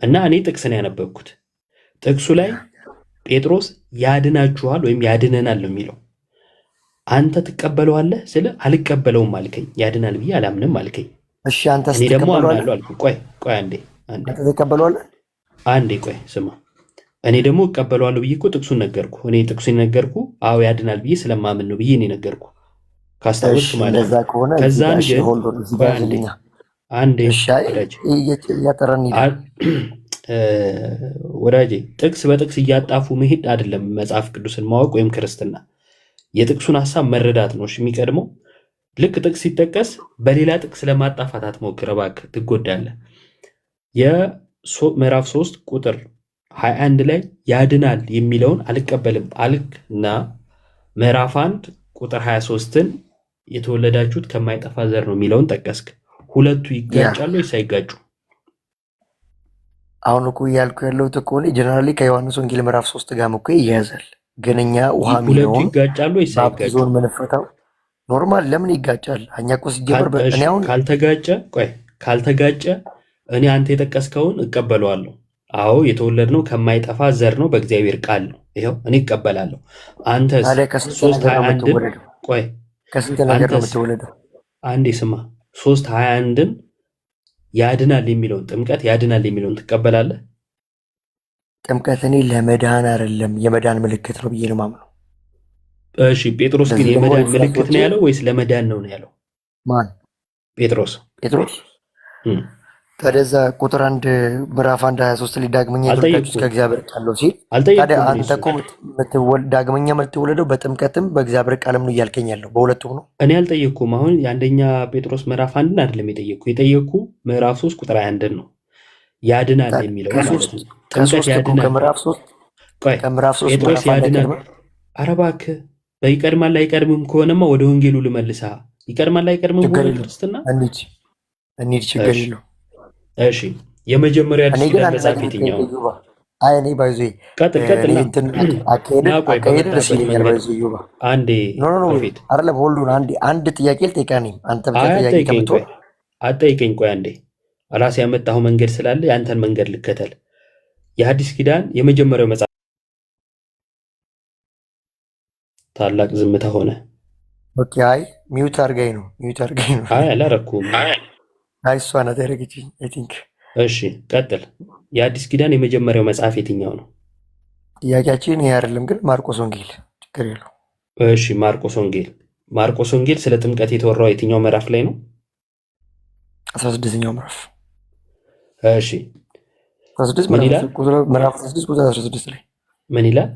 እና እኔ ጥቅስ ነው ያነበብኩት። ጥቅሱ ላይ ጴጥሮስ ያድናችኋል ወይም ያድነናል ነው የሚለው። አንተ ትቀበለዋለህ ስለ አልቀበለውም አልከኝ። ያድናል ብዬ አላምንም አልከኝ። እሺ አንተስ እኔ ደግሞ አምናለሁ አልኩ። ቆይ አንዴ ትቀበለዋለህ? አንዴ ቆይ ስማ። እኔ ደግሞ እቀበለዋለሁ ብዬ እኮ ጥቅሱን ነገርኩ። እኔ ጥቅሱን ነገርኩ፣ አዎ ያድናል ብዬ ስለማምን ነው ብዬ እኔ ነገርኩ። ካስታወስክ ማለት ነው። ከዛን ግን አንዴ ወዳጄ ጥቅስ በጥቅስ እያጣፉ መሄድ አይደለም መጽሐፍ ቅዱስን ማወቅ ወይም ክርስትና። የጥቅሱን ሀሳብ መረዳት ነው የሚቀድመው። ልክ ጥቅስ ሲጠቀስ በሌላ ጥቅስ ለማጣፋት አትሞክር እባክህ፣ ትጎዳለህ። የምዕራፍ 3 ቁጥር 21 ላይ ያድናል የሚለውን አልቀበልም አልክ እና ምዕራፍ 1 ቁጥር 23ን የተወለዳችሁት ከማይጠፋ ዘር ነው የሚለውን ጠቀስክ። ሁለቱ ይጋጫሉ ወይስ አይጋጩ? አሁን እኮ እያልኩ ያለሁት እኮ ጀነራሊ ከዮሐንስ ወንጌል ምዕራፍ 3 ጋርም እኮ ይያዛል። ግን እኛ ውሃ ሁለቱ ይጋጫሉ ወይስ አይጋጩ? ዞን ምንፈታው ኖርማል ለምን ይጋጫል? እኛ እኮ ሲጀምር እኔ አሁን ካልተጋጨ እኔ አንተ የጠቀስከውን እቀበለዋለሁ። አዎ የተወለድነው ከማይጠፋ ዘር ነው፣ በእግዚአብሔር ቃል ነው። ይኸው እኔ እቀበላለሁ። አንተስ 3:21 ቆይ ከስንት ነገር ነው የምትወለደው? አንዴ ስማ 3:21ን ያድናል የሚለውን ጥምቀት ያድናል የሚለውን ትቀበላለህ? ጥምቀት እኔ ለመዳን አይደለም የመዳን ምልክት ነው ብዬ ነው የማምነው። እሺ ጴጥሮስ ግን የመዳን ምልክት ነው ያለው ወይስ ለመዳን ነው ያለው? ማን? ጴጥሮስ ታዲያ ቁጥር 1 ምዕራፍ 1 23 ላይ ዳግመኛ የተወለዳችሁት ከእግዚአብሔር ቃል ነው ሲል፣ ታዲያ አንተ እኮ ዳግመኛ የምትወለደው በጥምቀትም በእግዚአብሔር ቃልም ነው እያልከኝ ያለው በሁለቱም ነው። እኔ አልጠየቅኩም። አሁን የአንደኛ ጴጥሮስ ምዕራፍ 1 አይደለም የጠየቅኩ ምዕራፍ 3 ቁጥር 21 ነው ያድናል የሚለው ማለት ነው። ጥምቀት ያድናል ከምዕራፍ 3 ጴጥሮስ ያድናል። ኧረ እባክህ በይቀድማል አይቀድምም ከሆነማ ወደ ወንጌሉ ልመልሳ። ይቀድማል አይቀድምም ሆነ ክርስትና እንሂድ፣ ችግር የለው። እሺ የመጀመሪያ አዲስ ኪዳን መጽሐፍ የትኛው? አይ እኔ ባይዞ ቀጥል አካሄድ ደስ ይለኛል። ባይዞ ዩባ አንዴ ፕሮፌት አይደለም ሁሉን አንድ ጥያቄ ልጠይቅህ። አንተ ብቻ ጥያቄ ከምትሆን አትጠይቀኝ። ቆይ አንዴ ራሴ ያመጣሁ መንገድ ስላለ የአንተን መንገድ ልከተል። የአዲስ ኪዳን የመጀመሪያው መጽሐፍ ታላቅ ዝምታ ሆነ። ኦኬ አይ ሚውት አድርገኝ ነው። አይ አላረኩም። አይ እሷ ናት ያደረገችኝ አይ ቲንክ። እሺ ቀጥል። የአዲስ ኪዳን የመጀመሪያው መጽሐፍ የትኛው ነው? ጥያቄያችን ይሄ አይደለም ግን ማርቆስ ወንጌል ችግር የለው። እሺ ማርቆስ ወንጌል ስለ ጥምቀት የተወራው የትኛው ምዕራፍ ላይ ነው? 16ኛው ምዕራፍ። እሺ ምን ይላል? ምዕራፍ 16 ቁጥር 16 ላይ ምን ይላል?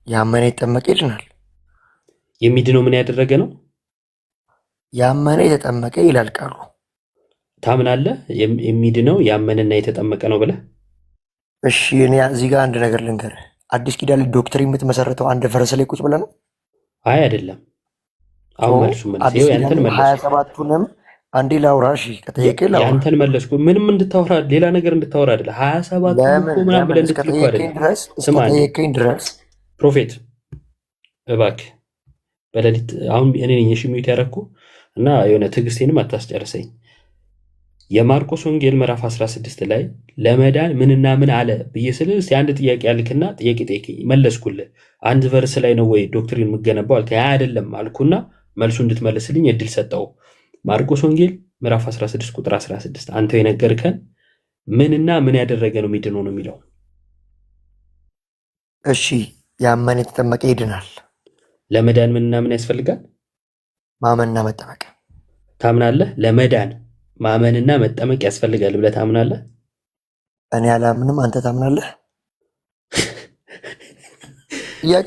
ያመነ የተጠመቀ ይድናል። የሚድነው ምን ያደረገ ነው? ያመነ የተጠመቀ ይላል ቃሉ። ታምናለህ? የሚድነው ያመነና የተጠመቀ ነው ብለህ? እሺ እኔ እዚህ ጋር አንድ ነገር ልንገርህ። አዲስ ኪዳን ዶክትሪን የምትመሰረተው አንድ ፈረስ ላይ ቁጭ ብለህ ነው? አይ አይደለም። አሁን መልሱ መልስ ያንተን መልስ 27ቱንም አንዴ ላውራ። እሺ ከጠየቀኝ ላውራ። ያንተን መለስኩ። ምንም እንድታወራ ሌላ ነገር እንድታወራ አይደለ። 27ቱን እኮ ምናምን ብለህ እንድትልኩ አይደለ። ስማ ከጠየቀኝ ድረስ ፕሮፌት እባክህ በሌሊት አሁን እኔ ነኝ ሚዩት ያደረኩ እና የሆነ ትዕግስቴንም አታስጨርሰኝ። የማርቆስ ወንጌል ምዕራፍ 16 ላይ ለመዳን ምንና ምን አለ ብዬ ስልህ እስኪ አንድ ጥያቄ ያልክና ጥያቄ ጠይቀኝ መለስኩልህ። አንድ ቨርስ ላይ ነው ወይ ዶክትሪን የምገነባው አልከኝ። አይደለም አልኩና መልሱ እንድትመልስልኝ እድል ሰጠው። ማርቆስ ወንጌል ምዕራፍ 16 ቁጥር 16 አንተ የነገርከን ምንና ምን ያደረገ ነው የሚድነው ነው የሚለው። እሺ ያመነ የተጠመቀ ይድናል። ለመዳን ምንና ምን ያስፈልጋል? ማመንና መጠመቅ። ታምናለህ? ለመዳን ማመንና መጠመቅ ያስፈልጋል ብለህ ታምናለህ? እኔ አላምንም፣ አንተ ታምናለህ?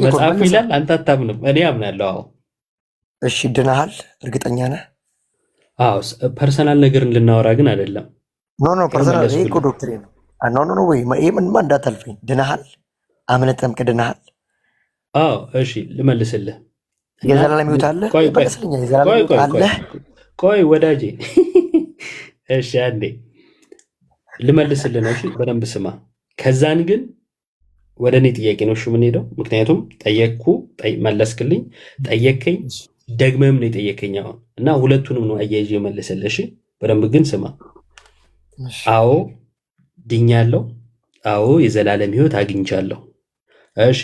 መጽሐፉ ይላል፣ አንተ አታምንም፣ እኔ አምናለሁ። አዎ። እሺ ድናሃል? እርግጠኛ ነህ? አዎ። ፐርሰናል ነገርን ልናወራ ግን አይደለም። ኖ ፐርሰናል ይሄ እኮ ዶክትሪን ነው። ኖ ወይ ይሄ ምንማ እንዳታልፈኝ። ድናሃል? አምነህ ተጠምቀህ ድናሃል? አዎ። እሺ ልመልስልህ። የዘላለም ሕይወት አለ? ቆይ ወዳጄ፣ እሺ አንዴ ልመልስልህ ነው። እሺ በደንብ ስማ። ከዛን ግን ወደ እኔ ጥያቄ ነው እሺ የምንሄደው። ምክንያቱም ጠየቅኩ፣ መለስክልኝ፣ ጠየቅከኝ፣ ደግመም ነው የጠየቀኝ አሁን እና ሁለቱንም ነው አያይዤ መለስልህ። እሺ በደንብ ግን ስማ። አዎ ድኛለሁ። አዎ የዘላለም ሕይወት አግኝቻለሁ። እሺ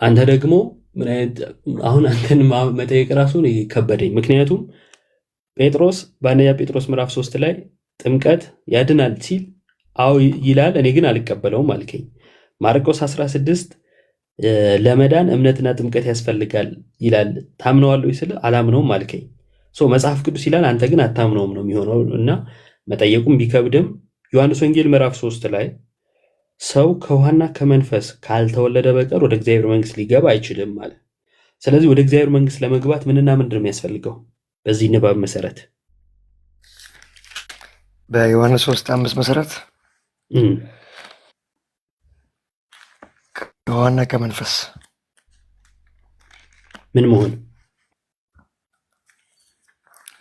አንተ ደግሞ ምን አይነት አሁን አንተን መጠየቅ ራሱ ከበደኝ። ምክንያቱም ጴጥሮስ በአንደኛ ጴጥሮስ ምዕራፍ 3 ላይ ጥምቀት ያድናል ሲል አዎ ይላል፣ እኔ ግን አልቀበለውም አልከኝ። ማርቆስ 16 ለመዳን እምነትና ጥምቀት ያስፈልጋል ይላል፣ ታምነዋለሁ ስል አላምነውም አልከኝ። መጽሐፍ ቅዱስ ይላል፣ አንተ ግን አታምነውም ነው የሚሆነው። እና መጠየቁም ቢከብድም ዮሐንስ ወንጌል ምዕራፍ 3 ላይ ሰው ከውሃና ከመንፈስ ካልተወለደ በቀር ወደ እግዚአብሔር መንግስት ሊገባ አይችልም ማለት። ስለዚህ ወደ እግዚአብሔር መንግስት ለመግባት ምንና ምንድን ነው የሚያስፈልገው? በዚህ ንባብ መሰረት በዮሐንስ 3:5 መሰረት ከውሃና ከመንፈስ ምን መሆን?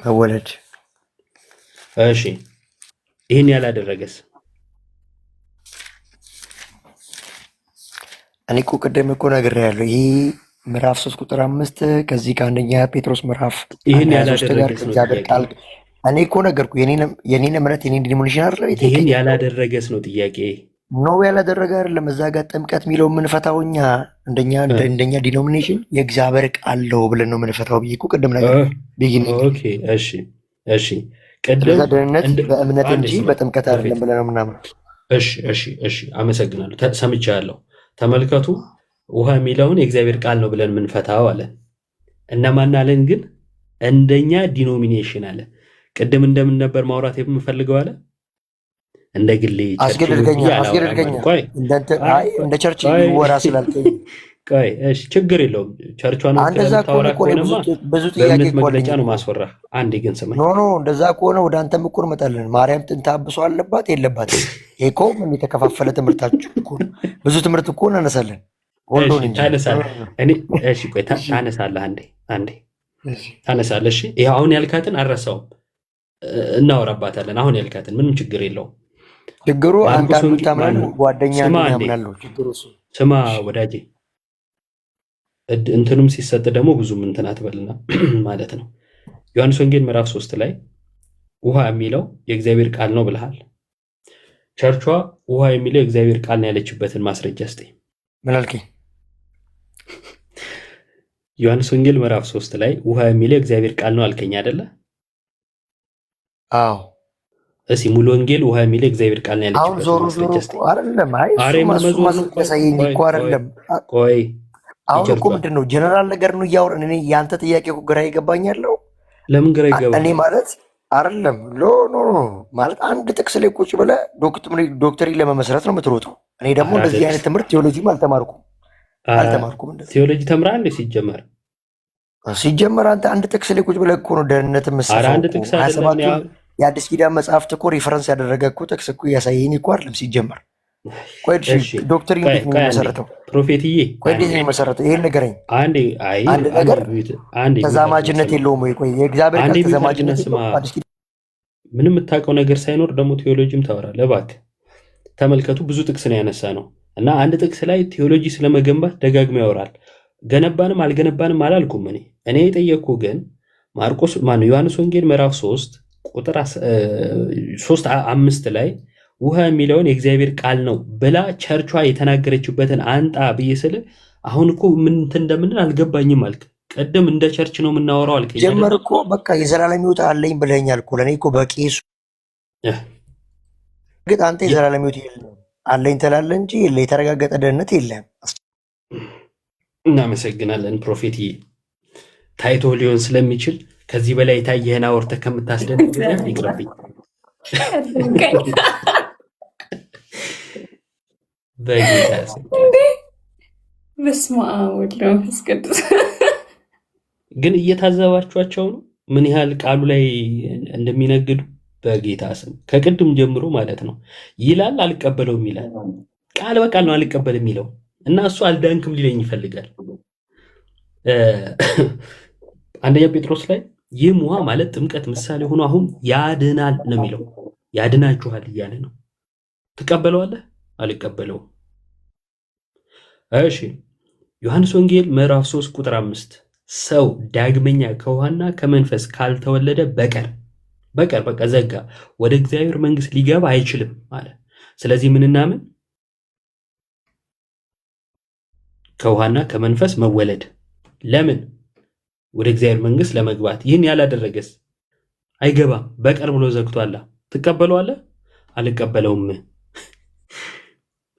መወለድ። እሺ ይህን ያላደረገስ? እኔ እኮ ቅድም እኮ ነግሬሃለሁ። ይህ ምዕራፍ 3 ቁጥር 5 ከዚህ ከአንደኛ ጴጥሮስ ምዕራፍ ይህን እግዚአብሔር ቃል እኔ እኮ ነገርኩ። የኔን እምነት የኔን ዲኖሚኔሽን አይደለም። ይህን ያላደረገስ ነው ጥያቄ። ኖ ያላደረገ አይደለም። እዛ ጋር ጥምቀት የሚለው የምንፈታው እኛ እንደኛ ዲኖሚኔሽን የእግዚአብሔር ቃል ነው ብለን ነው የምንፈታው ብዬ እኮ ቅድም ነገር ቢጊኒንግ። እሺ ቅድም ደህንነት በእምነት እንጂ በጥምቀት አይደለም ብለን ነው ምናምን። እሺ አመሰግናለሁ። ሰምቻለሁ። ተመልከቱ፣ ውሃ የሚለውን የእግዚአብሔር ቃል ነው ብለን የምንፈታው አለ። እነማን አለን ግን? እንደኛ ዲኖሚኔሽን አለ። ቅድም እንደምን ነበር ማውራት የምፈልገው አለ እንደ ግሌ እንደ ቸርች ወራ ስላልከኝ ቆይ እሺ ችግር የለውም። ቸርቿን ታወራ ከሆነማ ብዙ ጥያቄ መግለጫ ነው ማስወራ። አንዴ ግን ስማኝ። ኖ እንደዛ ከሆነ ወደ አንተም እኮ እንመጣለን። ማርያም ጥንተ አብሶ አለባት የለባትም? ይሄ እኮ ምን የተከፋፈለ ትምህርታችሁ እኮ ብዙ ትምህርት እኮ እናነሳለን። ታነሳለህ አንዴ ታነሳለህ። እሺ ይሄ አሁን ያልካትን አልረሳውም፣ እናወራባታለን። አሁን ያልካትን ምንም ችግር የለውም። ችግሩ አንተ ታምናለህ፣ ጓደኛ ያምናለሁ። ችግሩ ስማ ወዳጄ፣ እንትንም ሲሰጥ ደግሞ ብዙም እንትን አትበልና ማለት ነው። ዮሐንስ ወንጌል ምዕራፍ 3 ላይ ውሃ የሚለው የእግዚአብሔር ቃል ነው ብለሃል። ቸርቿ ውሃ የሚለው የእግዚአብሔር ቃል ነው ያለችበትን ማስረጃ ስጠኝ። ምን አልከኝ? ዮሐንስ ወንጌል ምዕራፍ 3 ላይ ውሃ የሚለው የእግዚአብሔር ቃል ነው አልከኝ አይደለ? አዎ። እሺ ሙሉ ወንጌል ውሃ የሚለው የእግዚአብሔር ቃል ነው ያለችበት ማስረጃ ስጠኝ። አይደለም ቆይ አሁን እኮ ምንድን ነው ጀነራል ነገር ነው እያወራን። እኔ ያንተ ጥያቄ እኮ ግራ ይገባኛል። ለምን ግራ ይገባል? እኔ ማለት አይደለም ኖ ማለት አንድ ጥቅስ ላይ ቁጭ ብለህ ዶክተሪ ለመመስረት ነው የምትሮጠው። እኔ ደግሞ እንደዚህ አይነት ትምህርት ቴዎሎጂም አልተማርኩም። እንደዚህ ቴዎሎጂ ተምራል እንዴ? ሲጀመር አንተ አንድ ጥቅስ ላይ ቁጭ ብለህ እኮ ነው ደህንነት መስፈር። አንድ ጥቅስ አይደለም የአዲስ ኪዳን መጽሐፍት እኮ ሪፈረንስ ያደረገ እኮ ጥቅስ እኮ እያሳየኝ እኮ አይደለም ሲጀመር። ቆይ ዶክተር እንዴት ነው የሚመሰረተው? ፕሮፌትዬ ቆይ እንዴት ነው የሚመሰረተው? ይሄን ንገረኝ። አንድ ነገር ተዛማጅነት የለውም ወይ? ቆይ የእግዚአብሔር ቃል ተዛማጅነት ምንም የምታውቀው ነገር ሳይኖር ደግሞ ቴዎሎጂም ታወራለህ? እባክህ ተመልከቱ፣ ብዙ ጥቅስ ነው ያነሳ ነው እና አንድ ጥቅስ ላይ ቴዎሎጂ ስለመገንባት ደጋግሞ ያወራል። ገነባንም አልገነባንም አላልኩም። እኔ የጠየቅኩ ግን ማርቆስ ዮሐንስ ወንጌል ምዕራፍ 3 ቁጥር 3:5 ላይ ውሃ የሚለውን የእግዚአብሔር ቃል ነው ብላ ቸርቿ የተናገረችበትን አንጣ ብዬ ስል አሁን እኮ ምን እንደምንል አልገባኝም አልክ። ቀደም እንደ ቸርች ነው የምናወራው አልከኝ። ጀመር እኮ በቃ የዘላለም ሕይወት አለኝ ብለኛል እኮ ለእኔ እኮ በቂ እሱ። ግን አንተ የዘላለም ሕይወት አለኝ ትላለህ እንጂ የተረጋገጠ ደህንነት የለም። እናመሰግናለን ፕሮፌትዬ። ታይቶ ሊሆን ስለሚችል ከዚህ በላይ የታየህን አውርተህ ከምታስደንቅ ይቅርብኝ። በስመ አብ ወወልድ ወመንፈስ ቅዱስ። ግን እየታዘባችኋቸው ነው ምን ያህል ቃሉ ላይ እንደሚነግዱ በጌታ ስም ከቅድም ጀምሮ ማለት ነው። ይላል አልቀበለውም ይላል፣ ቃል በቃል ነው አልቀበል የሚለው እና እሱ አልዳንክም ሊለኝ ይፈልጋል። አንደኛ ጴጥሮስ ላይ ይህም ውሃ ማለት ጥምቀት ምሳሌ ሆኖ አሁን ያድናል ነው የሚለው። ያድናችኋል እያለ ነው። ትቀበለዋለህ? አልቀበለውም። እሺ ዮሐንስ ወንጌል ምዕራፍ 3 ቁጥር 5 ሰው ዳግመኛ ከውሃና ከመንፈስ ካልተወለደ በቀር በቃ ዘጋ፣ ወደ እግዚአብሔር መንግሥት ሊገባ አይችልም አለ። ስለዚህ ምንናምን ከውሃና ከመንፈስ መወለድ። ለምን? ወደ እግዚአብሔር መንግሥት ለመግባት። ይህን ያላደረገስ አይገባም፣ በቀር ብሎ ዘግቷላ። ትቀበለዋለህ? አልቀበለውም።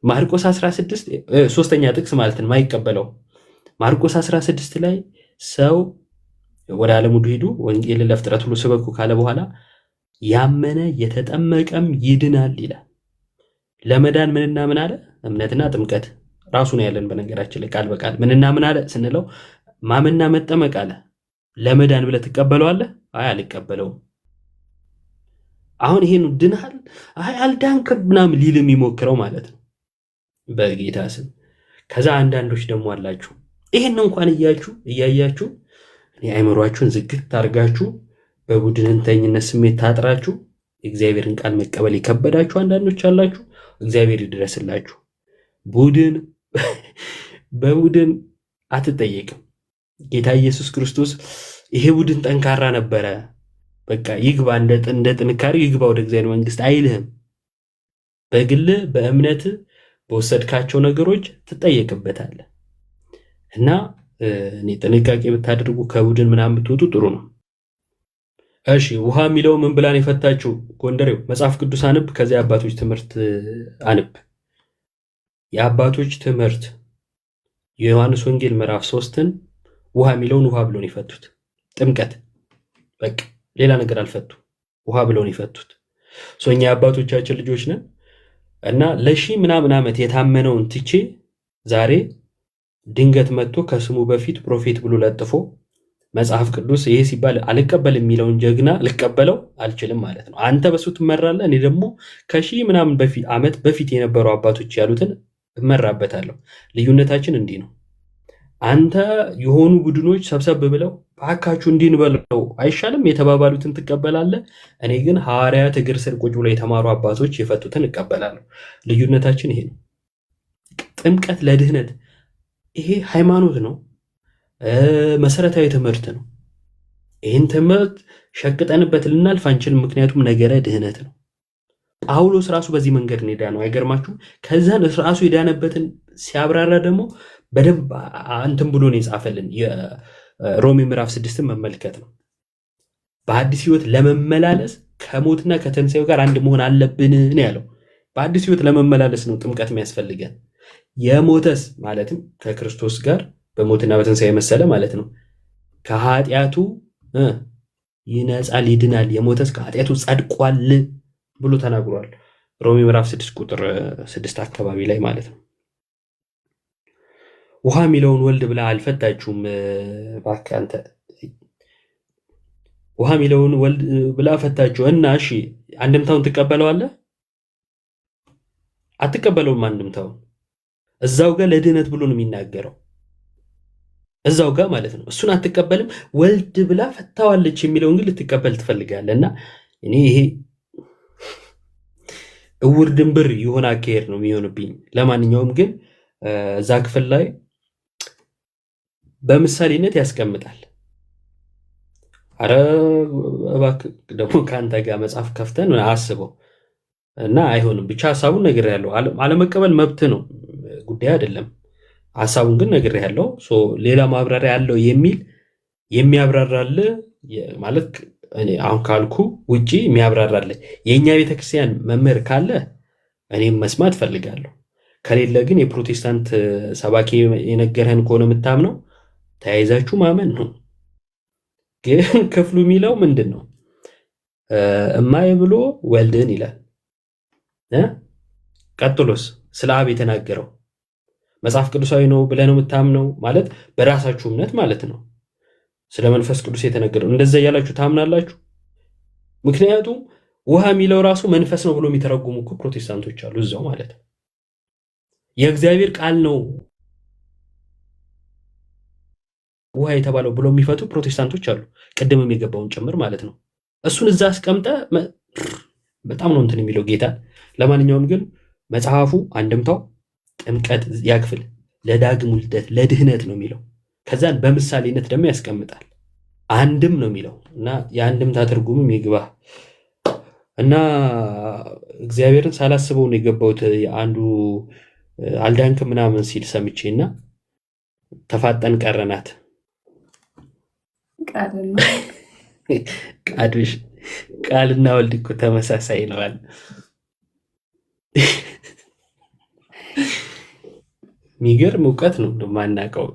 ማርቆስ 16 ሶስተኛ ጥቅስ ማለት ነው ማይቀበለው። ማርቆስ 16 ላይ ሰው ወደ ዓለም ሁሉ ሂዱ ወንጌልን ለፍጥረት ሁሉ ስበኩ ካለ በኋላ ያመነ የተጠመቀም ይድናል ይላል። ለመዳን ምንና ምን አለ? እምነትና ጥምቀት ራሱ ነው ያለን። በነገራችን ላይ ቃል በቃል ምንና ምን አለ ስንለው ማመንና መጠመቅ አለ። ለመዳን ብለህ ትቀበለዋለህ? አይ አልቀበለውም። አሁን ይሄን ድናል አይ አልዳንክም ምናምን ሊል የሚሞክረው ማለት ነው በጌታ ስም። ከዛ አንዳንዶች ደግሞ አላችሁ ይሄን እንኳን እያያችሁ አይምሯችሁን ዝግት አድርጋችሁ በቡድንተኝነት ስሜት ታጥራችሁ የእግዚአብሔርን ቃል መቀበል የከበዳችሁ አንዳንዶች አላችሁ። እግዚአብሔር ይድረስላችሁ። በቡድን አትጠየቅም። ጌታ ኢየሱስ ክርስቶስ ይሄ ቡድን ጠንካራ ነበረ፣ በቃ ይግባ፣ እንደ ጥንካሬው ይግባ ወደ እግዚአብሔር መንግሥት አይልህም። በግል በእምነት በወሰድካቸው ነገሮች ትጠየቅበታለህ። እና እኔ ጥንቃቄ ብታደርጉ ከቡድን ምናምን ብትወጡ ጥሩ ነው። እሺ ውሃ የሚለው ምን ብላን የፈታችው? ጎንደሬው መጽሐፍ ቅዱስ አንብ፣ ከዚያ የአባቶች ትምህርት አንብ። የአባቶች ትምህርት የዮሐንስ ወንጌል ምዕራፍ 3ን ውሃ የሚለውን ውሃ ብሎን የፈቱት። ጥምቀት በቃ ሌላ ነገር አልፈቱ። ውሃ ብለውን ይፈቱት። እኛ የአባቶቻችን ልጆች ነን እና ለሺህ ምናምን ዓመት የታመነውን ትቼ ዛሬ ድንገት መጥቶ ከስሙ በፊት ፕሮፌት ብሎ ለጥፎ መጽሐፍ ቅዱስ ይሄ ሲባል አልቀበል የሚለውን ጀግና ልቀበለው አልችልም ማለት ነው። አንተ በሱ ትመራለህ፣ እኔ ደግሞ ከሺህ ምናምን ዓመት በፊት የነበሩ አባቶች ያሉትን እመራበታለሁ። ልዩነታችን እንዲህ ነው። አንተ የሆኑ ቡድኖች ሰብሰብ ብለው እባካችሁ እንዲህ እንበለው አይሻልም የተባባሉትን ትቀበላለህ። እኔ ግን ሐዋርያት እግር ስር ቁጭ ብለው የተማሩ አባቶች የፈቱትን እቀበላለሁ። ልዩነታችን ይሄ ነው። ጥምቀት ለድህነት ይሄ ሃይማኖት ነው፣ መሰረታዊ ትምህርት ነው። ይህን ትምህርት ሸቅጠንበት ልናልፍ አንችልም፣ ምክንያቱም ነገረ ድህነት ነው። ጳውሎስ ራሱ በዚህ መንገድ ነው የዳነው። አይገርማችሁም? ከዛን ራሱ የዳነበትን ሲያብራራ ደግሞ በደንብ አንትን ብሎ ነው የጻፈልን። የሮሜ ምዕራፍ 6 መመልከት ነው። በአዲስ ህይወት ለመመላለስ ከሞትና ከትንሣኤው ጋር አንድ መሆን አለብን ነው ያለው። በአዲስ ህይወት ለመመላለስ ነው ጥምቀት የሚያስፈልገን። የሞተስ ማለትም ከክርስቶስ ጋር በሞትና በትንሣኤ መሰለ ማለት ነው። ከኃጢአቱ ይነጻል፣ ይድናል። የሞተስ ከኃጢአቱ ጸድቋል ብሎ ተናግሯል። ሮሜ ምዕራፍ 6 ቁጥር 6 አካባቢ ላይ ማለት ነው። ውሃ የሚለውን ወልድ ብላ አልፈታችሁም። እባክህ አንተ ውሃ የሚለውን ወልድ ብላ ፈታችሁ እና እሺ አንድምታውን ትቀበለዋለህ? አትቀበለውም። አንድምታውን እዛው ጋር ለድህነት ብሎ ነው የሚናገረው፣ እዛው ጋር ማለት ነው። እሱን አትቀበልም። ወልድ ብላ ፈታዋለች የሚለውን ግን ልትቀበል ትፈልጋለህ። እና እኔ ይሄ እውር ድንብር የሆነ አካሄድ ነው የሚሆንብኝ። ለማንኛውም ግን እዛ ክፍል ላይ በምሳሌነት ያስቀምጣል። አረ እባክህ ደግሞ ከአንተ ጋር መጽሐፍ ከፍተን አስበው እና አይሆንም። ብቻ ሀሳቡን ነግሬሃለሁ። አለመቀበል መብት ነው፣ ጉዳይ አይደለም። ሀሳቡን ግን ነግሬሃለሁ። ሌላ ማብራሪያ ያለው የሚል የሚያብራራል ማለት እኔ አሁን ካልኩ ውጪ የሚያብራራል የእኛ ቤተክርስቲያን መምህር ካለ እኔም መስማት ፈልጋለሁ። ከሌለ ግን የፕሮቴስታንት ሰባኪ የነገረህን ከሆነ የምታምነው ተያይዛችሁ ማመን ነው። ግን ክፍሉ የሚለው ምንድን ነው? እማዬ ብሎ ወልድን ይላል። ቀጥሎስ ስለ አብ የተናገረው መጽሐፍ ቅዱሳዊ ነው ብለህ ነው የምታምነው? ማለት በራሳችሁ እምነት ማለት ነው። ስለ መንፈስ ቅዱስ የተነገረው እንደዛ እያላችሁ ታምናላችሁ? ምክንያቱም ውሃ የሚለው ራሱ መንፈስ ነው ብሎ የሚተረጉሙ እኮ ፕሮቴስታንቶች አሉ እዛው ማለት ነው። የእግዚአብሔር ቃል ነው ውሃ የተባለው ብሎ የሚፈቱ ፕሮቴስታንቶች አሉ፣ ቅድምም የገባውን ጭምር ማለት ነው። እሱን እዛ አስቀምጠ በጣም ነው እንትን የሚለው ጌታ። ለማንኛውም ግን መጽሐፉ አንድምታው ጥምቀት ያክፍል ለዳግም ውልደት ለድህነት ነው የሚለው። ከዛን በምሳሌነት ደግሞ ያስቀምጣል። አንድም ነው የሚለው እና የአንድምታ ትርጉምም ይግባ እና እግዚአብሔርን ሳላስበው ነው የገባሁት። አንዱ አልዳንክ ምናምን ሲል ሰምቼ እና ተፋጠን ቀረናት። ቃልና ወልድ እኮ ተመሳሳይ ነዋል። የሚገርም እውቀት ነው እንደማናውቀው።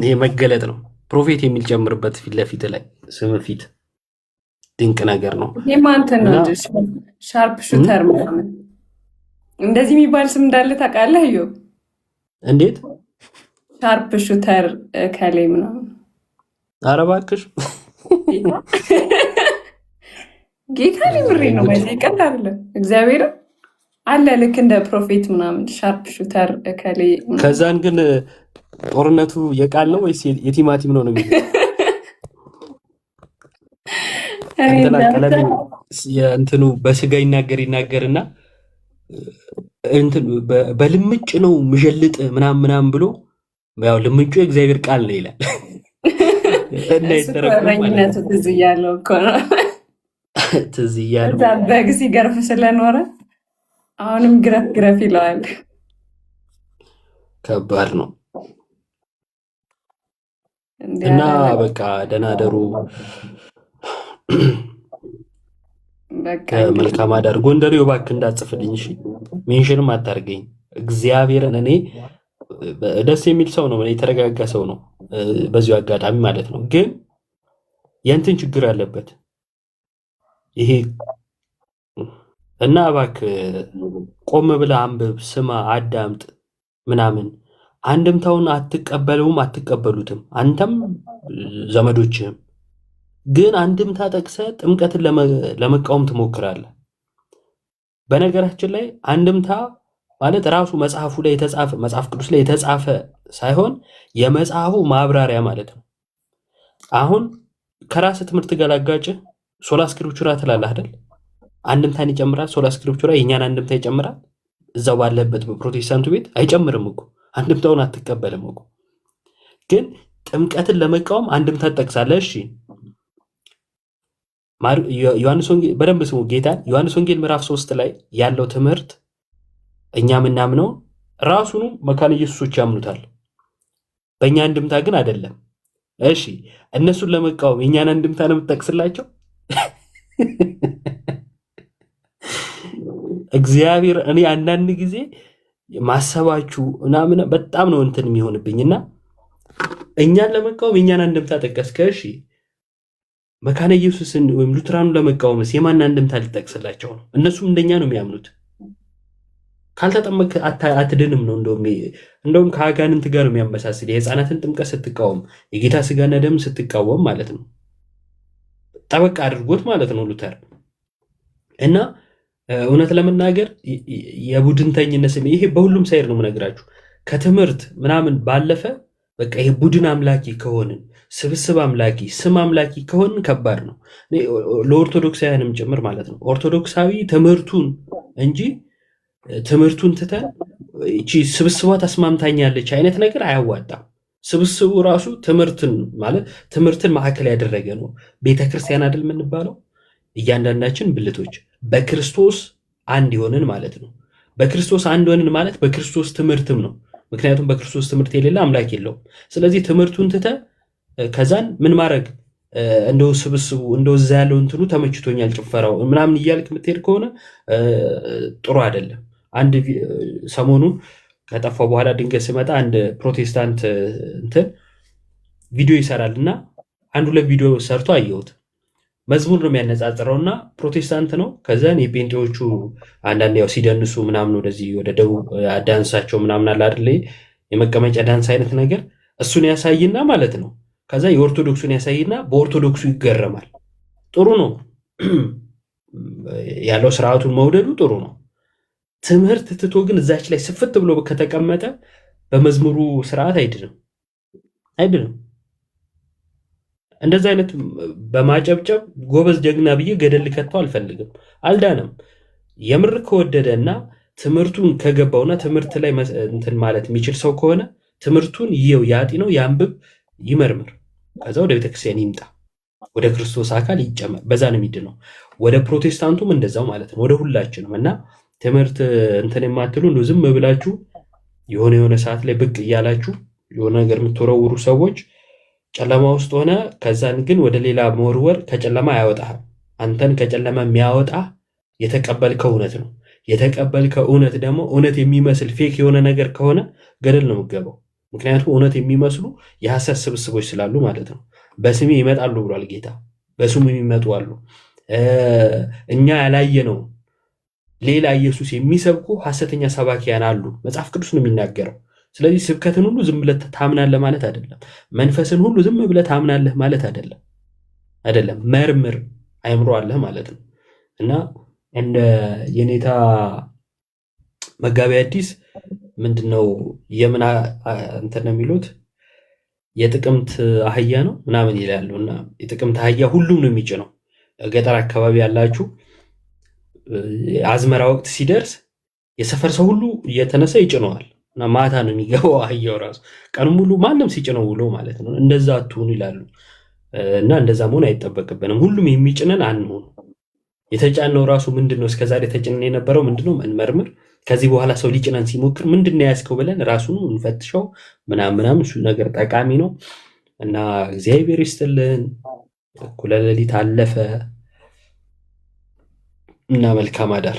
ይሄ መገለጥ ነው። ፕሮፌት የሚል ጨምርበት ፊት ለፊት ላይ ስም ፊት ድንቅ ነገር ነው። የማንተን ነው ሻርፕ ሹተር ምናምን እንደዚህ የሚባል ስም እንዳለ ታውቃለህ? ዮ እንዴት ሻርፕ ሹተር ከሌ ምናምን። ኧረ እባክሽ ጌታ ሊብሬ ነው ቀን አለ እግዚአብሔር አለ ልክ እንደ ፕሮፌት ምናምን ሻርፕ ሹተር ከሌ። ከዛን ግን ጦርነቱ የቃል ነው ወይስ የቲማቲም ነው ነው እንትኑ በስጋ ይናገርና እንትን በልምጭ ነው ምዠልጥ ምናምን ብሎ ያው ልምጩ የእግዚአብሔር ቃል ነው ይላል። እና ይተረኩ ትዝ እያለው እኮ ነው ትዝ እያለው በግ ሲገርፍ ስለኖረ አሁንም ግረፍ ይለዋል። ከባድ ነው። እና በቃ ደህና ደሩ። መልካም አዳር። ጎንደሬው እባክህ እንዳትጽፍልኝ እሺ፣ ሜንሽንም አታርገኝ እግዚአብሔርን። እኔ ደስ የሚል ሰው ነው፣ የተረጋጋ ሰው ነው በዚሁ አጋጣሚ ማለት ነው። ግን የእንትን ችግር አለበት ይሄ እና እባክህ ቆም ብለህ አንብብ፣ ስማ፣ አዳምጥ ምናምን። አንድምታውን አትቀበለውም አትቀበሉትም፣ አንተም ዘመዶችህም። ግን አንድምታ ጠቅሰህ ጥምቀትን ለመቃወም ትሞክራለህ። በነገራችን ላይ አንድምታ ማለት ራሱ መጽሐፉ ላይ የተጻፈ መጽሐፍ ቅዱስ ላይ የተጻፈ ሳይሆን የመጽሐፉ ማብራሪያ ማለት ነው። አሁን ከራስ ትምህርት ገላጋጭ ሶላ ስክሪፕቹራ ትላለህ አይደል? አንድምታን ይጨምራል። ሶላ ስክሪፕቹራ የእኛን አንድምታ ይጨምራል። እዛው ባለበት በፕሮቴስታንቱ ቤት አይጨምርም እኮ፣ አንድምታውን አትቀበልም እኮ። ግን ጥምቀትን ለመቃወም አንድምታ ትጠቅሳለህ። እሺ ዮሐንስ ወንጌል በደንብ ስሙ ጌታ። ዮሐንስ ወንጌል ምዕራፍ 3 ላይ ያለው ትምህርት እኛ የምናምነው ራሱኑ መካነ ኢየሱሶች ያምኑታል፣ በእኛ አንድምታ ግን አይደለም። እሺ እነሱን ለመቃወም የእኛን አንድምታ ነው የምትጠቅስላቸው? እግዚአብሔር እኔ አንዳንድ ጊዜ ማሰባችሁ ምናምን በጣም ነው እንትን የሚሆንብኝና እኛን ለመቃወም የእኛን አንድምታ ጠቀስከ። እሺ መካነ ኢየሱስን ወይም ሉትራኑን ለመቃወምስ የማን አንድምታ ሊጠቅስላቸው ነው? እነሱም እንደኛ ነው የሚያምኑት። ካልተጠመቅ አትድንም ነው። እንደውም ከአጋንንት ጋር ነው የሚያመሳስል። የህፃናትን ጥምቀት ስትቃወም፣ የጌታ ስጋና ደም ስትቃወም ማለት ነው። ጠበቅ አድርጎት ማለት ነው ሉተር። እና እውነት ለመናገር የቡድንተኝነት ስም ይሄ በሁሉም ሳይድ ነው የምነግራችሁ። ከትምህርት ምናምን ባለፈ በቃ ይሄ ቡድን አምላኪ ከሆንን ስብስብ አምላኪ ስም አምላኪ ከሆንን ከባድ ነው። ለኦርቶዶክሳውያንም ጭምር ማለት ነው። ኦርቶዶክሳዊ ትምህርቱን እንጂ ትምህርቱን ትተን እቺ ስብስቧ ተስማምታኛለች አይነት ነገር አያዋጣም። ስብስቡ ራሱ ትምህርትን ማዕከል ያደረገ ነው። ቤተክርስቲያን አይደል የምንባለው? እያንዳንዳችን ብልቶች በክርስቶስ አንድ የሆንን ማለት ነው። በክርስቶስ አንድ ሆንን ማለት በክርስቶስ ትምህርትም ነው። ምክንያቱም በክርስቶስ ትምህርት የሌለ አምላክ የለውም። ስለዚህ ትምህርቱን ትተ ከዛን ምን ማድረግ እንደው ስብስቡ እንደው እዛ ያለው እንትኑ ተመችቶኛል ጭፈራው ምናምን እያልክ የምትሄድ ከሆነ ጥሩ አይደለም። አንድ ሰሞኑን ከጠፋው በኋላ ድንገት ስመጣ አንድ ፕሮቴስታንት እንትን ቪዲዮ ይሰራል እና አንድ ሁለት ቪዲዮ ሰርቶ አየሁት። መዝሙር ነው የሚያነጻጽረው እና ፕሮቴስታንት ነው። ከዛን የጴንጤዎቹ አንዳንድ ያው ሲደንሱ ምናምን ወደዚህ ወደ ደቡብ ዳንሳቸው ምናምን አለ አይደል የመቀመጫ ዳንስ አይነት ነገር እሱን ያሳይና ማለት ነው። ከዛ የኦርቶዶክሱን ያሳይና በኦርቶዶክሱ ይገረማል። ጥሩ ነው ያለው ስርዓቱን መውደዱ ጥሩ ነው። ትምህርት ትቶ ግን እዛች ላይ ስፍት ብሎ ከተቀመጠ በመዝሙሩ ስርዓት አይድንም። እንደዚህ አይነት በማጨብጨብ ጎበዝ ጀግና ብዬ ገደል ከተው አልፈልግም። አልዳነም። የምር ከወደደና ትምህርቱን ከገባውና ትምህርት ላይ እንትን ማለት የሚችል ሰው ከሆነ ትምህርቱን ያጢነው፣ ያንብብ፣ ይመርምር። ከዛ ወደ ቤተክርስቲያን ይምጣ፣ ወደ ክርስቶስ አካል ይጨመር። በዛ ነው የሚድነው። ወደ ፕሮቴስታንቱም እንደዛው ማለት ነው። ወደ ሁላችንም እና ትምህርት እንትን የማትሉ እንደው ዝም ብላችሁ የሆነ ሰዓት ላይ ብቅ እያላችሁ የሆነ ነገር የምትወረውሩ ሰዎች ጨለማ ውስጥ ሆነ ከዛን ግን ወደ ሌላ መወርወር ከጨለማ አያወጣህም። አንተን ከጨለማ የሚያወጣ የተቀበልከው እውነት ነው። የተቀበልከው እውነት ደግሞ እውነት የሚመስል ፌክ የሆነ ነገር ከሆነ ገደል ነው የምትገባው። ምክንያቱም እውነት የሚመስሉ የሐሰት ስብስቦች ስላሉ ማለት ነው። በስሜ ይመጣሉ ብሏል ጌታ። በስሙ የሚመጡ አሉ። እኛ ያላየነው ሌላ ኢየሱስ የሚሰብኩ ሐሰተኛ ሰባኪያን አሉ። መጽሐፍ ቅዱስ ነው የሚናገረው። ስለዚህ ስብከትን ሁሉ ዝም ብለህ ታምናለህ ማለት አይደለም። መንፈስን ሁሉ ዝም ብለህ ታምናለህ ማለት አይደለም። መርምር፣ አይምሮ አለህ ማለት ነው። እና እንደ የኔታ መጋቢ አዲስ ምንድነው የምን እንትን ነው የሚሉት የጥቅምት አህያ ነው ምናምን ይላሉ። እና የጥቅምት አህያ ሁሉም ነው የሚጭነው። ገጠር አካባቢ ያላችሁ አዝመራ ወቅት ሲደርስ የሰፈር ሰው ሁሉ እየተነሳ ይጭነዋል እና ማታ ነው የሚገባው አህያው ራሱ። ቀን ሙሉ ማንም ሲጭነው ውሎ ማለት ነው። እንደዛ አትሁኑ ይላሉ። እና እንደዛ መሆን አይጠበቅብንም። ሁሉም የሚጭነን አንሆን። የተጫነው ራሱ ምንድነው? እስከዛሬ ተጭነን የነበረው ምንድነው? እንመርምር። ከዚህ በኋላ ሰው ሊጭነን ሲሞክር ምንድነው ያዝከው ብለን ራሱን እንፈትሸው ምናምን። እሱ ነገር ጠቃሚ ነው እና እግዚአብሔር ይስጥልን። እኩለ ሌሊት አለፈ እና መልካም አዳር።